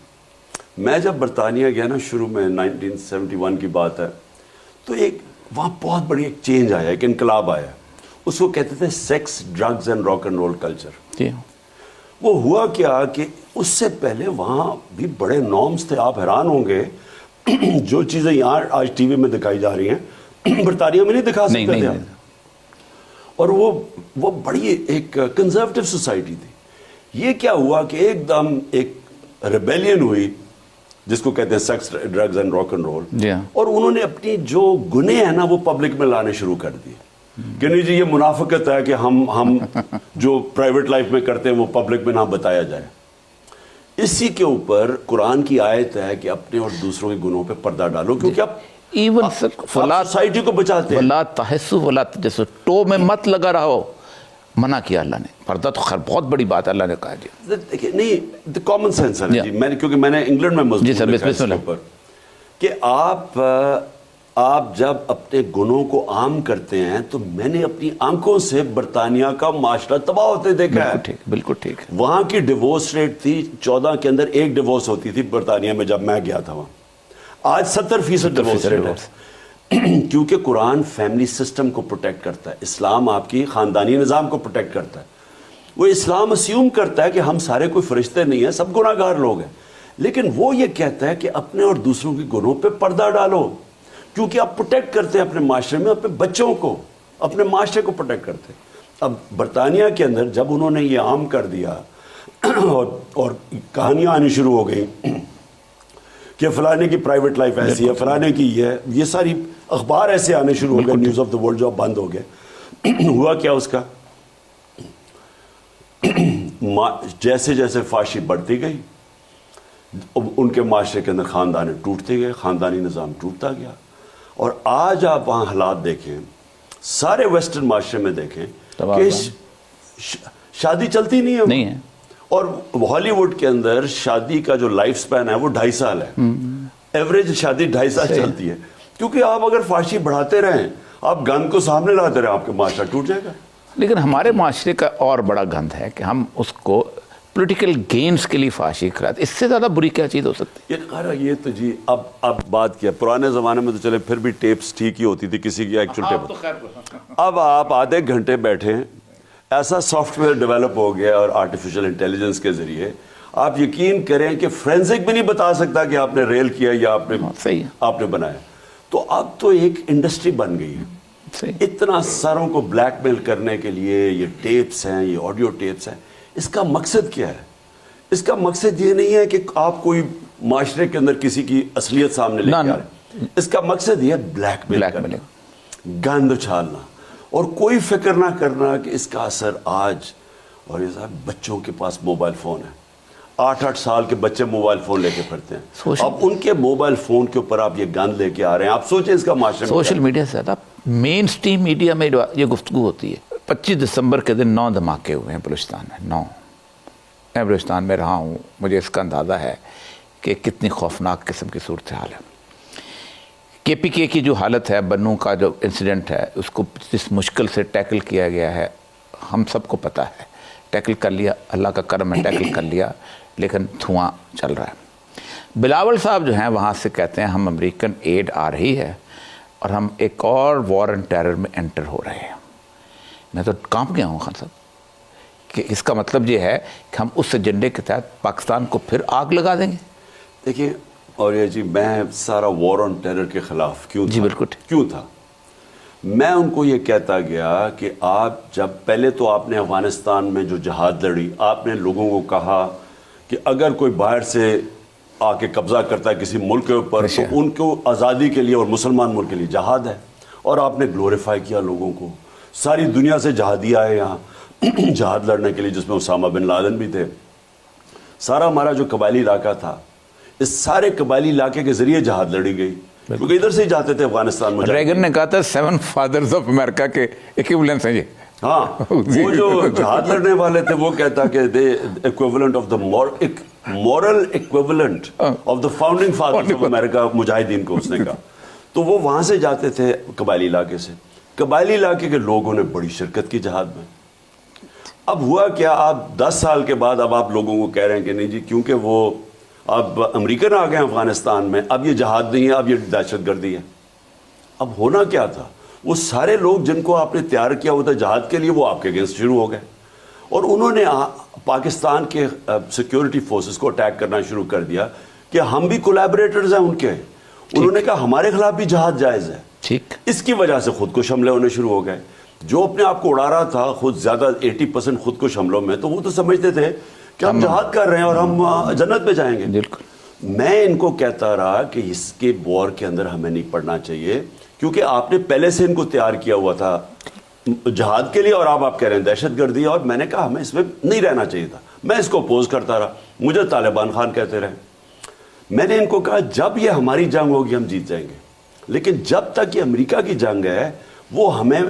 میں جب برطانیہ گیا نا شروع میں 1971 کی بات ہے، تو ایک وہاں بہت بڑی ایک چینج آیا، ایک انقلاب آیا، اس کو کہتے تھے sex, drugs and rock and roll culture. وہ ہوا کیا کہ اس سے پہلے وہاں بھی بڑے نارمز تھے، آپ حیران ہوں گے جو چیزیں یہاں آج ٹی وی میں دکھائی جا رہی ہیں برطانیہ میں نہیں دکھا سکتے تھے آپ۔ اور وہ بڑی ایک کنزرویٹو سوسائٹی تھی۔ یہ کیا ہوا کہ ایک دم ایک ریبیلین ہوئی جس کو کہتے ہیں sex, drugs and rock and roll, اور انہوں نے اپنی جو گناہ ہیں نا وہ پبلک میں لانے شروع کر دیے کہ نہیں جی یہ منافقت ہے کہ ہم جو پرائیویٹ لائف میں کرتے ہیں وہ پبلک میں نہ بتایا جائے۔ اسی کے اوپر قرآن کی آیت ہے کہ اپنے اور دوسروں کے گناہوں پہ پردہ ڈالو، کیونکہ ایون سوسائٹی کو بچاتے ہیں۔ ولا تحسوا ولا تجسسوا، ٹو میں مت لگا رہو، منع کیا اللہ نے۔ پردہ تو خیر بہت بڑی بات اللہ نے کہا جی۔ دیکھیے نہیں کامن سینس ہے جی، میں نے کیونکہ میں نے انگلینڈ میں مضمون لکھا اس کے اوپر کہ آپ جب اپنے گناہوں کو عام کرتے ہیں، تو میں نے اپنی آنکھوں سے برطانیہ کا معاشرہ تباہ ہوتے دیکھا ہے۔ بالکل ٹھیک ہے۔ وہاں کی ڈیورس ریٹ تھی 14 کے اندر ایک ڈیورس ہوتی تھی برطانیہ میں جب میں گیا تھا وہاں، آج 70% ڈیورس ریٹ ہے، کیونکہ قرآن فیملی سسٹم کو پروٹیکٹ کرتا ہے، اسلام آپ کی خاندانی نظام کو پروٹیکٹ کرتا ہے۔ وہ اسلام اسیوم کرتا ہے کہ ہم سارے کوئی فرشتے نہیں ہیں، سب گناہ گار لوگ ہیں، لیکن وہ یہ کہتا ہے کہ اپنے اور دوسروں کے گناہوں پہ پردہ ڈالو، کیونکہ آپ پروٹیکٹ کرتے ہیں اپنے معاشرے میں، اپنے بچوں کو، اپنے معاشرے کو پروٹیکٹ کرتے ہیں۔ اب برطانیہ کے اندر جب انہوں نے یہ عام کر دیا اور کہانیاں آنی شروع ہو گئیں کہ فلانے کی پرائیویٹ لائف ایسی ہے، فلانے کی یہ ساری اخبار ایسے آنے شروع ہو گئے، نیوز آف دا ورلڈ جو اب بند ہو گئے، ہوا کیا اس کا جیسے جیسے فحاشی بڑھتی گئی، ان کے معاشرے کے اندر خاندان ٹوٹتے گئے، خاندانی نظام ٹوٹتا گیا۔ اور آج آپ وہاں حالات دیکھیں، سارے ویسٹرن معاشرے میں دیکھیں کہ شادی چلتی نہیں ہے، اور ہالی ووڈ کے اندر شادی کا جو لائف سپین ہے وہ 2.5 سال ہے، ایوریج شادی 2.5 سال چلتی ہے، کیونکہ آپ اگر فحاشی بڑھاتے رہیں، آپ گند کو سامنے لاتے رہیں، آپ کا معاشرہ ٹوٹ جائے گا۔ لیکن ہمارے معاشرے کا اور بڑا گند ہے کہ ہم اس کو پولیٹیکل گینز کے لیے فحاشی کراتے، اس سے زیادہ بری کیا چیز ہو سکتی ہے؟ یہ تو جی اب بات کیا، پرانے زمانے میں تو چلے پھر بھی ٹیپس ٹھیک ہی ہوتی تھی، کسی کی ایکچوئل ٹیپ، اب آپ آدھے گھنٹے بیٹھے ہیں، ایسا سافٹ ویئر ڈیولپ ہو گیا اور آرٹیفیشل انٹیلیجنس کے ذریعے آپ یقین کریں کہ فرینزک بھی نہیں بتا سکتا کہ آپ نے ریل کیا یا آپ نے بنایا. تو اب تو ایک انڈسٹری بن گئی ہے، اتنا سروں کو بلیک میل کرنے کے لیے یہ ٹیپس ہیں، یہ آڈیو ٹیپس ہیں. اس کا مقصد کیا ہے؟ اس کا مقصد یہ نہیں ہے کہ آپ کوئی معاشرے کے اندر کسی کی اصلیت سامنے لے کے آ رہے ہیں. اس کا مقصد یہ بلیک میل کرنا، گند اچھالنا، اور کوئی فکر نہ کرنا کہ اس کا اثر آج. اور یہ صاحب بچوں کے پاس موبائل فون ہے، 8 سال کے بچے موبائل فون لے کے پھرتے ہیں. اب ان کے موبائل فون کے اوپر آپ یہ گند لے کے آ رہے ہیں. آپ سوچیں اس کا معاشرے میں سوشل میڈیا سے زیادہ مین سٹریم میڈیا میں یہ گفتگو ہوتی ہے. 25 دسمبر کے دن 9 دھماکے ہوئے ہیں بلوچستان میں. 9 میں بلوچستان میں رہا ہوں، مجھے اس کا اندازہ ہے کہ کتنی خوفناک قسم کی صورتحال ہے. کے پی کے کی جو حالت ہے، بنوں کا جو انسیڈنٹ ہے، اس کو جس مشکل سے ٹیکل کیا گیا ہے ہم سب کو پتہ ہے. ٹیکل کر لیا، اللہ کا کرم ہے، ٹیکل کر لیا، لیکن دھواں چل رہا ہے. بلاول صاحب جو ہیں وہاں سے کہتے ہیں ہم امریکن ایڈ آ رہی ہے اور ہم ایک اور وار اینڈ ٹیرر میں انٹر ہو رہے ہیں. میں تو کانپ گیا ہوں خان صاحب کہ اس کا مطلب یہ ہے کہ ہم اس ایجنڈے کے تحت پاکستان کو پھر آگ لگا دیں گے. دیکھیے اور یہ جی میں سارا وار آن ٹیرر کے خلاف کیوں تھا؟ میں ان کو یہ کہتا گیا کہ آپ جب پہلے تو آپ نے افغانستان میں جو جہاد لڑی، آپ نے لوگوں کو کہا کہ اگر کوئی باہر سے آ کے قبضہ کرتا ہے کسی ملک کے اوپر تو ان کو آزادی کے لیے اور مسلمان ملک کے لیے جہاد ہے. اور آپ نے گلوریفائی کیا لوگوں کو. ساری دنیا سے جہادی آئے یہاں جہاد لڑنے کے لیے، جس میں اسامہ بن لادن بھی تھے. سارا ہمارا جو قبائلی علاقہ تھا، اس سارے قبائلی علاقے کے ذریعے جہاد لڑی گئی، کیونکہ ادھر سے ہی جاتے تھے افغانستان میں. ریگن نے کہا تھا 7 فادرز آف امریکا کے ایکویولنٹس ہیں یہ. ہاں وہ جو جہاد لڑنے والے تھے وہ کہتا کہ the equivalent of the moral equivalent of the founding fathers of America, مجاہدین کو اس نے کہا. تو وہ وہاں سے جاتے تھے قبائلی علاقے سے. قبائلی علاقے کے لوگوں نے بڑی شرکت کی جہاد میں. اب ہوا کیا، آپ 10 سال کے بعد اب آپ لوگوں کو کہہ رہے ہیں کہ نہیں جی کیونکہ وہ اب امریکن آ گئے ہیں افغانستان میں، اب یہ جہاد نہیں ہے، اب یہ دہشت گردی ہے. اب ہونا کیا تھا، وہ سارے لوگ جن کو آپ نے تیار کیا ہوا تھا جہاد کے لیے، وہ آپ کے اگینسٹ شروع ہو گئے اور انہوں نے پاکستان کے سیکیورٹی فورسز کو اٹیک کرنا شروع کر دیا کہ ہم بھی کولیبریٹرز ہیں ان کے. انہوں نے کہا ہمارے خلاف بھی جہاد جائز ہے. ٹھیک، اس کی وجہ سے خود کش حملے ہونے شروع ہو گئے. جو اپنے آپ کو اڑا رہا تھا خود زیادہ 80% خود کش حملوں میں، تو وہ تو سمجھتے تھے کہ ہم جہاد کر رہے ہیں اور ہم جنت میں جائیں گے. بالکل. میں ان کو کہتا رہا کہ اس کے وار کے اندر ہمیں نہیں پڑنا چاہیے، کیونکہ آپ نے پہلے سے ان کو تیار کیا ہوا تھا جہاد کے لیے اور آپ کہہ رہے ہیں دہشت گردی. اور میں نے کہا ہمیں اس میں نہیں رہنا چاہیے تھا. میں اس کو اپوز کرتا رہا، مجھے طالبان خان کہتے رہے. میں نے ان کو کہا جب یہ ہماری جنگ ہوگی ہم جیت جائیں گے، لیکن جب تک یہ امریکہ کی جنگ ہے وہ ہمیں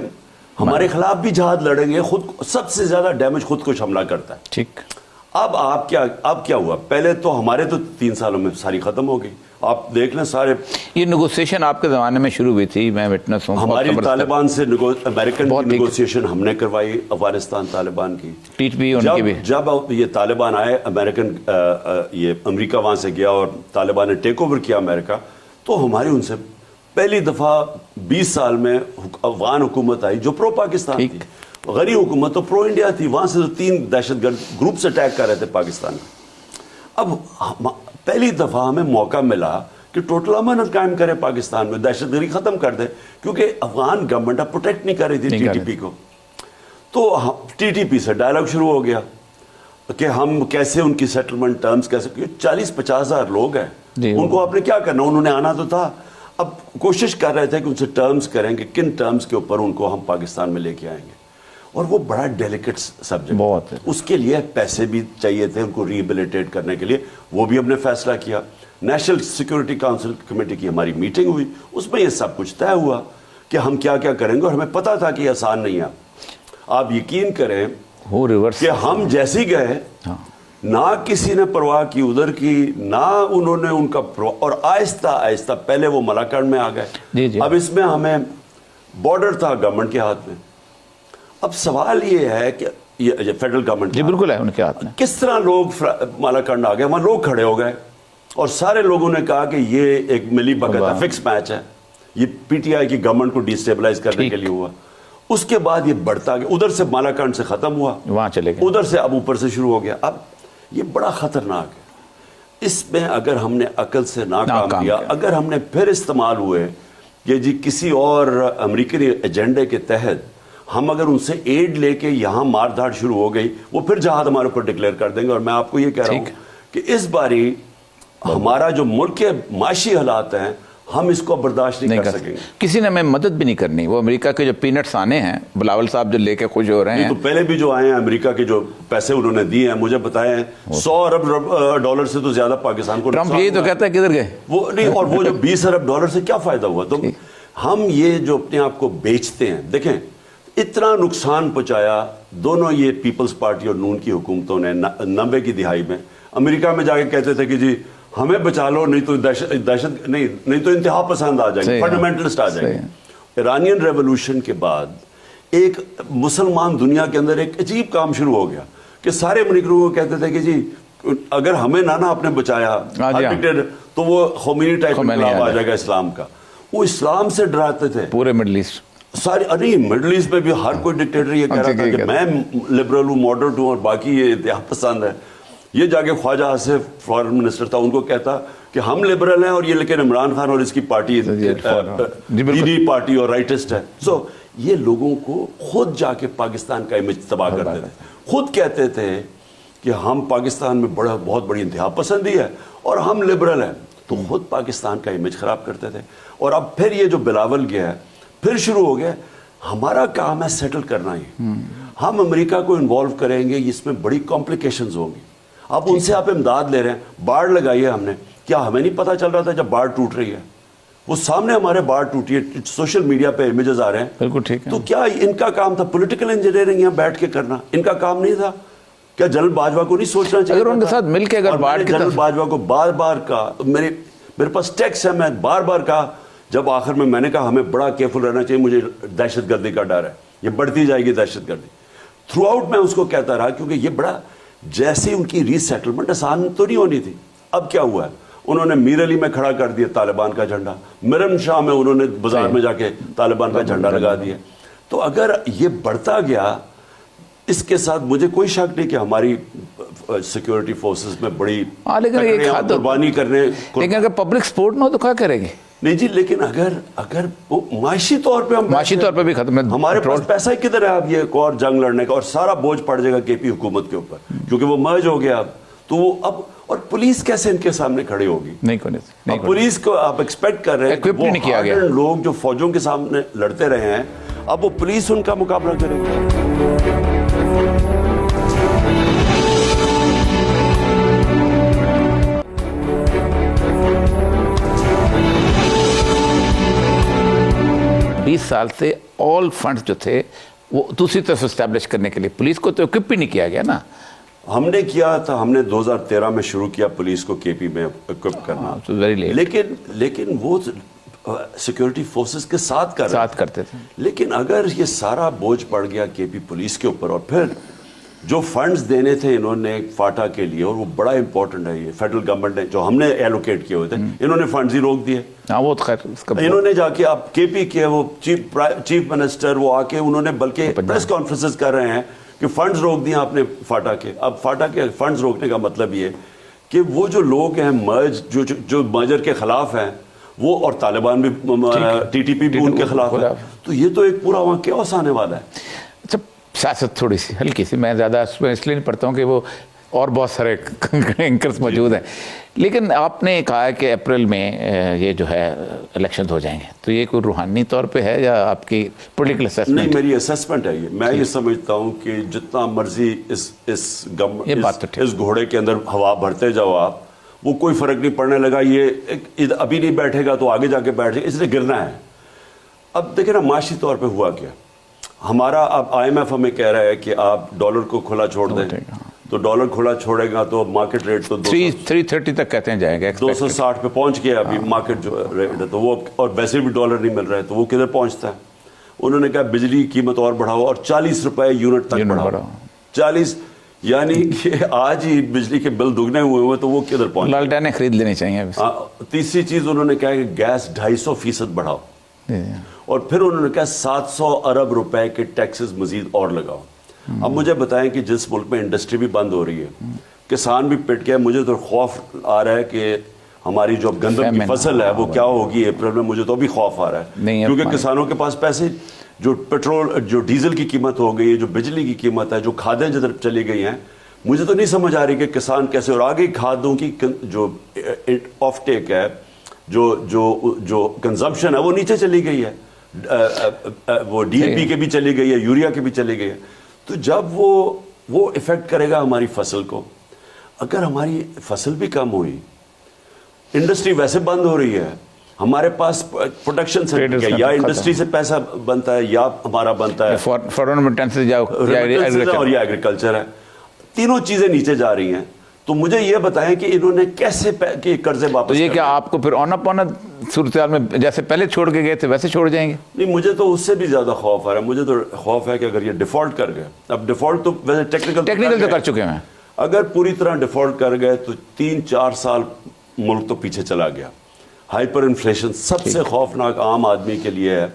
ہمارے خلاف بھی جہاد لڑیں گے. خود سب سے زیادہ ڈیمیج خود کش حملہ کرتا ہے. ٹھیک. اب کیا ہوا، پہلے تو ہمارے تو 3 سالوں میں ساری ختم ہو گئی. آپ دیکھ لیں سارے یہ نیگوسیشن آپ کے زمانے میں شروع ہوئی تھی، میں وٹنس ہوں. ہماری طالبان سے امریکن کی نیگوسیشن ہم نے کروائی، افغانستان طالبان کی. جب یہ طالبان آئے، امریکہ وہاں سے گیا اور طالبان نے ٹیک اوور کیا امریکہ، تو ہماری ان سے پہلی دفعہ 20 سال میں افغان حکومت آئی جو پرو پاکستان تھی. غریب حکومت تو پرو انڈیا تھی. وہاں سے تو 3 دہشت گرد گروپ سے اٹیک کر رہے تھے پاکستان میں. اب پہلی دفعہ ہمیں موقع ملا کہ ٹوٹل امن قائم کرے پاکستان میں، دہشت گردی ختم کر دے، کیونکہ افغان گورنمنٹ اب پروٹیکٹ نہیں کر رہی تھی ٹی ٹی پی کو. تو ٹی ٹی پی سے ڈائلاگ شروع ہو گیا کہ ہم کیسے ان کی سیٹلمنٹ ٹرمز کیسے، 40-50 ہزار لوگ ہیں ان کو آپ نے کیا کرنا، انہوں نے آنا تو تھا. اب کوشش کر رہے تھے کہ ان سے ٹرمز کریں کہ کن ٹرمز کے اوپر ان کو ہم پاکستان میں لے کے آئیں گے. اور وہ بڑا ڈیلیکیٹ سبجیکٹ بہت ہے، اس کے لیے پیسے بھی چاہیے تھے ان کو ریہیبلیٹیٹ کرنے کے لیے. وہ بھی ہم نے فیصلہ کیا. نیشنل سیکورٹی کونسل کمیٹی کی ہماری میٹنگ ہوئی، اس میں یہ سب کچھ طے ہوا کہ ہم کیا کیا کریں گے. اور ہمیں پتا تھا کہ یہ آسان نہیں ہے. آپ یقین کریں کہ ہم جیسے گئے نہ کسی نے پرواہ کی ادھر کی، نہ انہوں نے ان کا اور آہستہ آہستہ پہلے وہ ملاکنڈ میں آ گئے. اب اس میں ہمیں بارڈر تھا گورنمنٹ کے ہاتھ میں. اب سوال یہ ہے کہ یہ فیڈرل گورنمنٹ جی بالکل ہے ان کے ہاتھ میں. کس طرح لوگ مالاکنڈ آ گئے, وہاں لوگ کھڑے ہو گئے اور سارے لوگوں نے کہا کہ یہ ایک ملی بھگت ہے, فکس میچ ہے, یہ پی ٹی آئی کی گورنمنٹ کو ڈیسٹیبلائز کرنے کے لیے ہوا. اس کے بعد یہ بڑھتا گیا, ادھر سے مالاکنڈ سے ختم ہوا, وہاں چلے گئے, ادھر سے اب اوپر سے شروع ہو گیا. اب یہ بڑا خطرناک ہے. اس میں اگر ہم نے عقل سے ناکام کیا, اگر ہم نے پھر استعمال ہوئے کہ جی کسی اور امریکن ایجنڈے کے تحت ہم اگر ان سے ایڈ لے کے یہاں مار دھاڑ شروع ہو گئی, وہ پھر جہاد ہمارے اوپر ڈکلیئر کر دیں گے. اور میں آپ کو یہ کہہ رہا ہوں کہ اس باری ہمارا جو ملک کے معاشی حالات ہیں ہم اس کو برداشت نہیں کر سکیں گے. کسی نے ہمیں مدد بھی نہیں کرنی. وہ امریکہ کے جو پینٹس آنے ہیں, بلاول صاحب جو لے کے خوش ہو رہے ہیں, تو پہلے بھی جو آئے ہیں امریکہ کے جو پیسے انہوں نے دیے ہیں, مجھے بتائے ہیں $100 ارب سے تو زیادہ پاکستان کو ٹرمپ یہی تو کہتا ہے کدھر گئے وہ نہیں. اور وہ جو $20 ارب سے کیا فائدہ ہوا؟ تو ہم یہ جو اپنے آپ کو بیچتے ہیں, دیکھیں اتنا نقصان پہنچایا دونوں یہ پیپلز پارٹی اور نون کی حکومتوں نے 90 کی دہائی میں. امریکہ میں جا کے کہتے تھے کہ جی ہمیں بچا لو, نہیں تو دہشت نہیں تو انتہا پسند آ جائیں گے, فنڈامنٹلسٹ آ جائیں گے. ایرانین ریولوشن کے بعد ایک مسلمان دنیا کے اندر ایک عجیب کام شروع ہو گیا کہ سارے منکروں کو کہتے تھے کہ جی اگر ہمیں نانا آپ نے بچایا تو وہ خمینی ٹائپ انقلاب آ جائے گا اسلام کا. وہ اسلام سے ڈراتے تھے پورے مڈل ایسٹ سارے. ارے مڈل ایسٹ میں بھی ہر کوئی ڈکٹیٹر یہ کہہ رہا تھا کہ میں لبرل ہوں, ماڈریٹ ہوں, اور باقی یہ انتہا پسند ہے. یہ جا کے خواجہ آصف فارن منسٹر تھا, ان کو کہتا کہ ہم لبرل ہیں اور یہ لیکن عمران خان اور اس کی پارٹی پارٹی اور رائٹسٹ ہے. سو یہ لوگوں کو خود جا کے پاکستان کا امیج تباہ کرتے تھے. خود کہتے تھے کہ ہم پاکستان میں بہت بڑی انتہا پسندی ہے اور ہم لبرل ہیں, تو خود پاکستان کا امیج خراب کرتے تھے. اور اب پھر یہ جو بلاول گیا ہے پھر شروع ہو گیا, ہمارا کام ہے سیٹل کرنا ہی. ہم امریکہ کو انوالو کریں گے, اس میں بڑی کمپلیکیشنز ہوں گی. اب ان سے آپ امداد لے رہے ہیں, باڑ لگائی ہے ہم نے, کیا ہمیں نہیں پتا چل رہا تھا جب باڑ ٹوٹ رہی ہے؟ وہ سامنے ہمارے باڑ ٹوٹی ہے, سوشل میڈیا پہ امیجز آ رہے ہیں. بالکل ٹھیک ہے. تو کیا ان کا کام تھا پولیٹیکل انجینئرنگ یہاں بیٹھ کے کرنا؟ ان کا کام نہیں تھا کیا جنرل باجوہ کو نہیں سوچنا چاہیے؟ اگر ان کے ساتھ مل کے اگر جنرل باجوہ کو بار بار کہا, میرے پاس ٹیکس ہے, میں بار بار کہا, جب آخر میں نے کہا ہمیں بڑا کیئرفل رہنا چاہیے, مجھے دہشت گردی کا ڈر ہے, یہ بڑھتی جائے گی دہشت گردی. تھرو آؤٹ میں اس کو کہتا رہا کیونکہ یہ بڑا جیسے ان کی ری سیٹلمنٹ آسان تو نہیں ہونی تھی. اب کیا ہوا ہے, انہوں نے میر علی میں کھڑا کر دیا طالبان کا جھنڈا, مرن شاہ میں انہوں نے بازار میں جا کے طالبان کا جھنڈا لگا دیا. تو اگر یہ بڑھتا گیا, اس کے ساتھ مجھے کوئی شک نہیں کہ ہماری سیکیورٹی فورسز میں بڑی قربانی کرنے, لیکن اگر پبلک سپورٹ نہ ہو تو کیا کریں گے؟ نہیں جی, لیکن اگر معاشی طور پہ معاشی طور پہ بھی ختم ہے, ہمارے پاس پیسہ ہی کدھر ہے اب یہ ایک اور جنگ لڑنے کا, اور سارا بوجھ پڑ جائے گا کے پی حکومت کے اوپر کیونکہ وہ مرج ہو گیا اب. تو وہ اب, اور پولیس کیسے ان کے سامنے کھڑی ہوگی؟ نہیں, پولیس کو آپ ایکسپیکٹ کر رہے ہیں, وہ لوگ جو فوجوں کے سامنے لڑتے رہے ہیں, اب وہ پولیس ان کا مقابلہ کرے گی. 20 سال سے آل فنڈز جو تھے وہ دوسری طرف اسٹیبلش کرنے کے لیے پولیس کو تو اکوپ بھی نہیں کیا گیا نا. ہم نے کیا تھا, ہم نے 2013 میں شروع کیا پولیس کو کے پی میں اکوپ کرنا, لیکن وہ سیکیورٹی فورسز کے ساتھ کرتے تھے. لیکن اگر یہ سارا بوجھ پڑ گیا کے پی پولیس کے اوپر, اور پھر جو فنڈز دینے تھے انہوں نے فاٹا کے لیے, اور وہ بڑا امپورٹنٹ ہے, یہ فیڈرل گورنمنٹ نے جو ہم نے ایلوکیٹ کیے ہوئے تھے, انہوں نے فنڈز ہی روک دیے. وہ خیر انہوں نے جا کے اب کے پی کے وہ چیف منسٹر وہ آ کے انہوں نے بلکہ پریس کانفرنسز کر رہے ہیں کہ فنڈز روک دیا آپ نے فاٹا کے. اب فاٹا کے فنڈز روکنے کا مطلب یہ کہ وہ جو لوگ ہیں مرج جو مرجر کے خلاف ہیں, وہ اور طالبان بھی ٹی ٹی پی بھی ان کے خلاف ہے, تو یہ تو ایک پورا وہاں کیوس آنے والا ہے. اچھا, سیاست تھوڑی سی ہلکی سی, میں زیادہ اس لیے نہیں پڑھتا ہوں کہ وہ اور بہت سارے اینکرز موجود ہیں, لیکن آپ نے کہا کہ اپریل میں یہ جو ہے الیکشنز ہو جائیں گے, تو یہ کوئی روحانی طور پہ ہے یا آپ کی پولیٹیکل اسیسمنٹ؟ نہیں, میری اسیسمنٹ ہے یہ. میں یہ سمجھتا ہوں کہ جتنا مرضی اس گھوڑے کے اندر ہوا بھرتے جاؤ آپ, وہ کوئی فرق نہیں پڑنے لگا. یہ ابھی نہیں بیٹھے گا تو آگے جا کے بیٹھے گا, اس لیے گرنا ہے. اب دیکھیں نا معاشی طور پہ ہوا کیا, ہمارا اب آئی ایم ایف ہمیں کہہ رہا ہے کہ آپ ڈالر کو کھلا چھوڑ دیں, تو ڈالر کھلا چھوڑے گا تو مارکیٹ ریٹ تو 330 تک کہتے ہیں جائیں گے, 260 پہ پہنچ گیا ابھی مارکیٹ جو ریٹ ہے, تو وہ اور ویسے بھی ڈالر نہیں مل رہا ہے تو وہ کدھر پہنچتا ہے. انہوں نے کہا بجلی کی قیمت اور بڑھاؤ اور 40 روپے یونٹ تک بڑھاؤ. 40 یعنی کہ آج ہی بجلی کے بل دگنے ہوئے تو وہ کدھر پہنچ. لالٹینیں خرید لینی چاہیے. تیسری چیز انہوں نے کہا کہ گیس 250% بڑھاؤ, اور پھر انہوں نے کہا 700 ارب روپے کے ٹیکسز مزید اور لگاؤ. اب مجھے بتائیں کہ جس ملک میں انڈسٹری بھی بند ہو رہی ہے, کسان بھی پٹ گیا, مجھے تو خوف آ رہا ہے کہ ہماری جو گندم کی فصل ہے وہ کیا ہوگی اپریل میں. مجھے تو بھی خوف آ رہا ہے کیونکہ کسانوں کے پاس پیسے, جو پیٹرول جو ڈیزل کی قیمت ہو گئی ہے, جو بجلی کی قیمت ہے, جو کھادیں جدھر چلی گئی ہیں, مجھے تو نہیں سمجھ آ رہی کہ کسان کیسے. اور آگے کھادوں کی جو آف ٹیک ہے, جو کنزمپشن ہے وہ نیچے چلی گئی ہے, وہ ڈی اے پی کے بھی چلی گئی ہے, یوریا کے بھی چلی گئی ہے. تو جب وہ افیکٹ کرے گا ہماری فصل کو. اگر ہماری فصل بھی کم ہوئی, انڈسٹری ویسے بند ہو رہی ہے, ہمارے پاس پروڈکشن سے یا انڈسٹری سے پیسہ بنتا ہے یا ہمارا بنتا ہے اور یا ایگریکلچر ہے, تینوں چیزیں نیچے جا رہی ہیں. تو مجھے یہ بتائیں کہ انہوں نے کیسے قرضے واپس. تو یہ کیا آپ کو پھر اونا پونا صورتحال میں جیسے پہلے چھوڑ کے گئے تھے ویسے چھوڑ جائیں گے؟ نہیں, مجھے تو اس سے بھی زیادہ خوف آ رہا ہے. مجھے تو خوف ہے کہ اگر یہ ڈیفالٹ کر گئے, اب ڈیفالٹ تو ویسے ٹیکنیکل تو کر چکے ہیں, اگر پوری طرح ڈیفالٹ کر گئے تو 3-4 سال ملک تو پیچھے چلا گیا. ہائپر انفلیشن سب سے خوفناک عام آدمی کے لیے ہے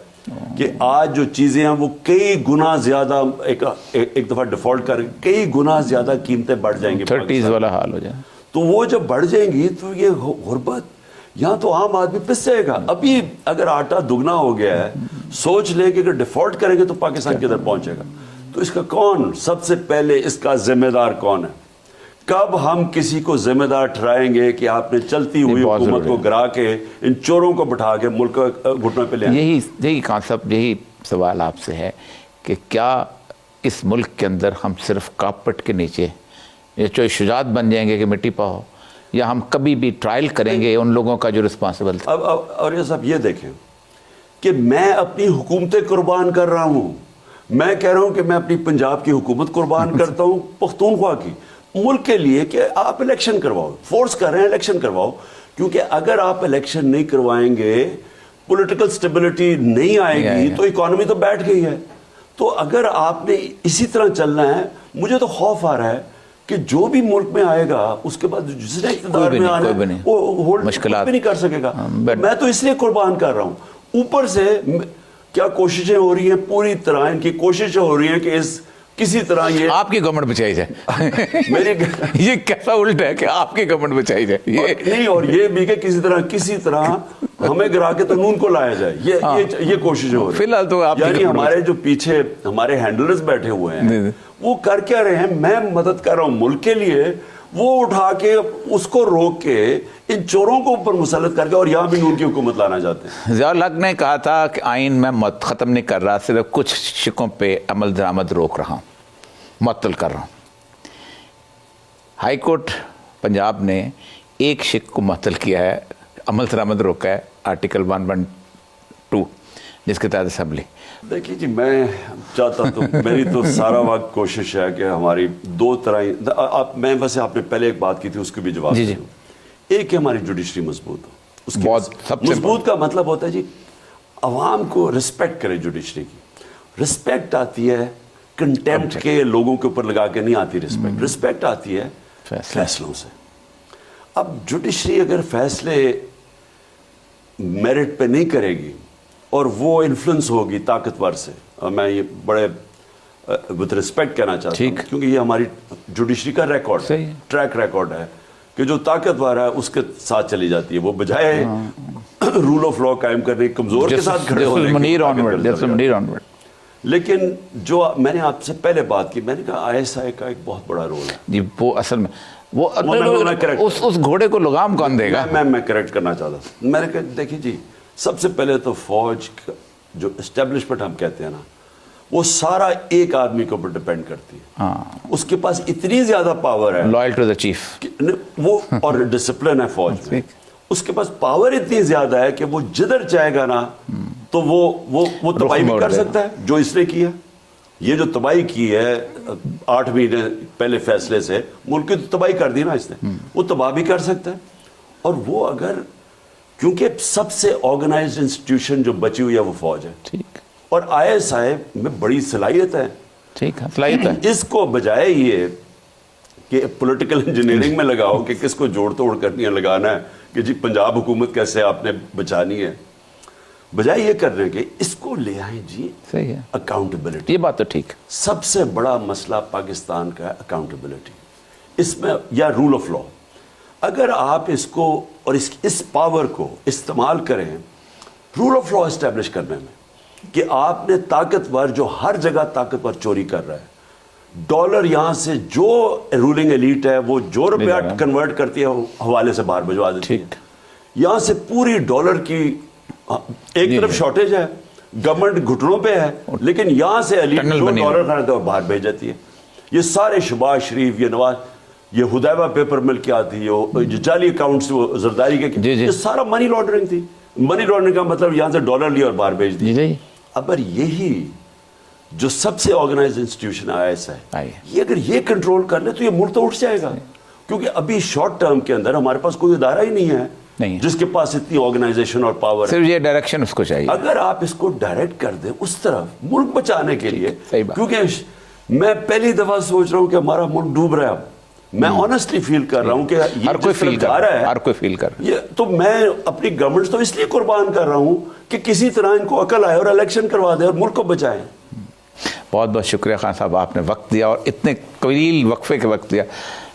کہ آج جو چیزیں ہیں وہ کئی گنا زیادہ, ایک دفعہ ڈیفالٹ کر کئی گنا زیادہ قیمتیں بڑھ جائیں گی, 30s والا حال ہو جائے. تو وہ جب بڑھ جائیں گی تو یہ غربت یہاں تو عام آدمی پس جائے گا. ابھی اگر آٹا دگنا ہو گیا ہے, سوچ لیں کہ اگر ڈیفالٹ کریں گے تو پاکستان کدھر پہنچے گا. تو اس کا کون سب سے پہلے اس کا ذمہ دار کون ہے؟ کب ہم کسی کو ذمہ دار ٹھہرائیں گے کہ آپ نے چلتی ہوئی حکومت کو گرا کے ان چوروں کو بٹھا کے ملک کو گھٹنے پہ لے آئیں؟ یہی کانسیپٹ, یہی سوال آپ سے ہے کہ کیا اس ملک کے اندر ہم صرف کارپٹ کے نیچے یہ شجاعت بن جائیں گے کہ مٹی پاؤ, یا ہم کبھی بھی ٹرائل کریں گے ان لوگوں کا جو رسپانسبل تھا؟ اب اور یہ سب یہ دیکھیں کہ میں اپنی حکومتیں قربان کر رہا ہوں. میں کہہ رہا ہوں کہ میں اپنی پنجاب کی حکومت قربان کرتا ہوں پختونخوا کی, ملک کے لیے کہ آپ الیکشن کرواؤ. فورس کر رہے ہیں الیکشن کرواؤ, کیونکہ اگر آپ الیکشن نہیں کروائیں گے, پولیٹیکل سٹیبلٹی نہیں آئے گی تو اکانومی تو بیٹھ گئی ہے. تو اگر آپ نے اسی طرح چلنا ہے, مجھے تو خوف آ رہا ہے کہ جو بھی ملک میں آئے گا اس کے بعد جس نے اقتدار میں آنا ہے وہ ہولڈ بھی نہیں کر سکے گا. میں تو اس لیے قربان کر رہا ہوں. اوپر سے کیا کوششیں ہو رہی ہیں, پوری طرح ان کی کوششیں ہو رہی ہیں کہ کسی طرح یہ آپ کی گورنمنٹ بچائی جائے. میری یہ کیسا الٹ ہے کہ آپ کی گورنمنٹ بچائی جائے نہیں, اور یہ بھی کہ کسی طرح ہمیں گرا کے تو نون کو لایا جائے. یہ کوششیں ہو رہی ہیں. فی الحال تو یعنی ہمارے جو پیچھے ہمارے ہینڈلرز بیٹھے ہوئے ہیں وہ کر کیا رہے ہیں, میں مدد کر رہا ہوں ملک کے لیے, وہ اٹھا کے اس کو روک کے ان چوروں کو اوپر مسلط کر کے اور یہاں بھی نون کی حکومت لانا چاہتے ہیں. ضیاء الحق نے کہا تھا کہ آئین میں ختم نہیں کر رہا, صرف کچھ شکوں پہ عمل درآمد روک رہا ہوں, معطل کر رہا ہوں. ہائی کورٹ پنجاب نے ایک شک کو معطل کیا ہے, عمل درآمد روکا ہے, آرٹیکل 112 جس کے تحت اسمبلی. دیکھیے جی, میں چاہتا تو میری تو سارا وقت کوشش ہے کہ ہماری دو طرح, میں ویسے آپ نے پہلے ایک بات کی تھی اس کو بھی جواب دوں. ایک کہ ہماری جوڈیشری مضبوط ہو. اس کی مضبوط کا مطلب ہوتا ہے جی عوام کو رسپیکٹ کرے. جوڈیشری کی رسپیکٹ آتی ہے کنٹیمپٹ کے لوگوں کے اوپر لگا کے نہیں آتی. رسپیکٹ آتی ہے فیصلوں سے. اب جوڈیشری اگر فیصلے میرٹ پہ نہیں کرے گی اور وہ انفلوئنس ہوگی طاقتور سے, میں یہ بڑے وتھ رسپیکٹ کہنا چاہتا ہوں کیونکہ یہ ہماری جوڈیشری کا ریکارڈ ہے, ٹریک ریکارڈ ہے کہ جو طاقتور ہے اس کے ساتھ چلی جاتی ہے, وہ بجائے رول آف لا قائم کرنے کمزور کے ساتھ کھڑے ہونے. لیکن جو میں نے آپ سے پہلے بات کی, میں نے کہا ISI کا ایک بہت بڑا رول ہے جی. وہ اصل میں وہ اس گھوڑے کو لگام کون دے گا؟ میں کریکٹ کرنا چاہتا ہوں. میں نے کہا دیکھیے جی, سب سے پہلے تو فوج جو اسٹیبلشمنٹ ہم کہتے ہیں نا, وہ سارا ایک آدمی کے اوپر ڈیپینڈ کرتی ہے. اس کے پاس اتنی زیادہ پاور ہے, لائل ٹو دی چیف, وہ اور ڈسپلن ہے فوج میں. اس کے پاس پاور اتنی زیادہ ہے کہ وہ جدھر چاہے گا نا تو وہ تباہی بھی کر سکتا ہے. جو اس نے کیا, یہ جو تباہی کی ہے 8 مہینے پہلے فیصلے سے, ملک کی تو تباہی کر دی نا اس نے, وہ تباہ بھی کر سکتا ہے. اور وہ اگر کیونکہ سب سے آرگنائزڈ انسٹیٹیوشن جو بچی ہوئی ہے وہ فوج ہے. اور ISI میں بڑی صلاحیت ہے. ٹھیک ہے, صلاحیت ہے. اس کو بجائے یہ کہ پولیٹیکل انجینئرنگ میں لگاؤ کہ کس کو جوڑ توڑ کرنی ہے, لگانا ہے کہ جی پنجاب حکومت کیسے آپ نے بچانی ہے, بجائے یہ کرنے کے اس کو لے آئیں جی صحیح ہے, اکاؤنٹیبلٹی. یہ بات تو ٹھیک. سب سے بڑا مسئلہ پاکستان کا ہے اکاؤنٹیبلٹی, اس میں یا رول آف لا. اگر آپ اس کو اور اس پاور کو استعمال کریں رول آف لا اسٹیبلش کرنے میں, کہ آپ نے طاقتور جو ہر جگہ طاقتور چوری کر رہا ہے, ڈالر یہاں سے جو رولنگ ایلیٹ ہے وہ جو روپیہ کنورٹ کرتی ہے حوالے سے باہر بھجوا دیتی ہے. یہاں سے پوری ڈالر کی ایک طرف شارٹیج ہے, گورنمنٹ گھٹنوں پہ ہے, لیکن یہاں سے ایلیٹ جو ڈالر خریدتے ہیں باہر بھیج جاتی ہے. یہ سارے شہباز شریف, یہ نواز, یہ حدیبہ پیپر مل کیا تھی, یہ جعلی اکاؤنٹس زرداری کے, یہ سارا منی لانڈرنگ تھی. منی لانڈرنگ کا مطلب یہاں سے ڈالر لیا اور باہر بھیج دی. اگر یہی جو سب سے آرگنائز انسٹیٹیوشن ISI یہ اگر یہ کنٹرول کر لے تو یہ ملک تو اٹھ جائے گا, کیونکہ ابھی شارٹ ٹرم کے اندر ہمارے پاس کوئی ادارہ ہی نہیں ہے جس کے پاس اتنی آرگنائزیشن اور پاور ہے. صرف یہ ڈائریکشن اس کو چاہیے. اگر آپ اس کو ڈائریکٹ کر دیں اس طرف ملک بچانے کے لیے, کیونکہ میں پہلی دفعہ سوچ رہا ہوں کہ ہمارا ملک ڈوب رہا ہے. میں آنیسٹلی فیل کر رہا ہوں کہ ہر کوئی فیل کر رہا ہے, ہر کوئی فیل کر رہا ہے. تو میں اپنی گورنمنٹ تو اس لیے قربان کر رہا ہوں کہ کسی طرح ان کو عقل آئے اور الیکشن کروا دے اور ملک کو بچائیں. بہت بہت شکریہ خان صاحب, آپ نے وقت دیا اور اتنے طویل وقفے کے وقت دیا.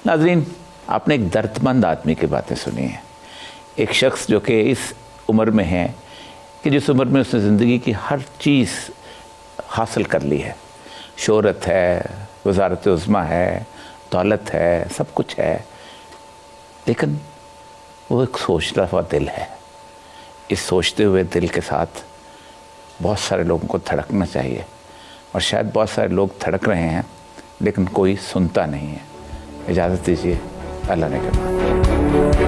ناظرین, آپ نے ایک درد مند آدمی کی باتیں سنی ہیں, ایک شخص جو کہ اس عمر میں ہے کہ جس عمر میں اس نے زندگی کی ہر چیز حاصل کر لی ہے, شہرت ہے, وزارت عظمیٰ ہے, دولت ہے, سب کچھ ہے, لیکن وہ ایک سوچتا ہوا دل ہے. اس سوچتے ہوئے دل کے ساتھ بہت سارے لوگوں کو دھڑکنا چاہیے, اور شاید بہت سارے لوگ دھڑک رہے ہیں لیکن کوئی سنتا نہیں ہے. اجازت دیجیے, اللہ نے کے بعد.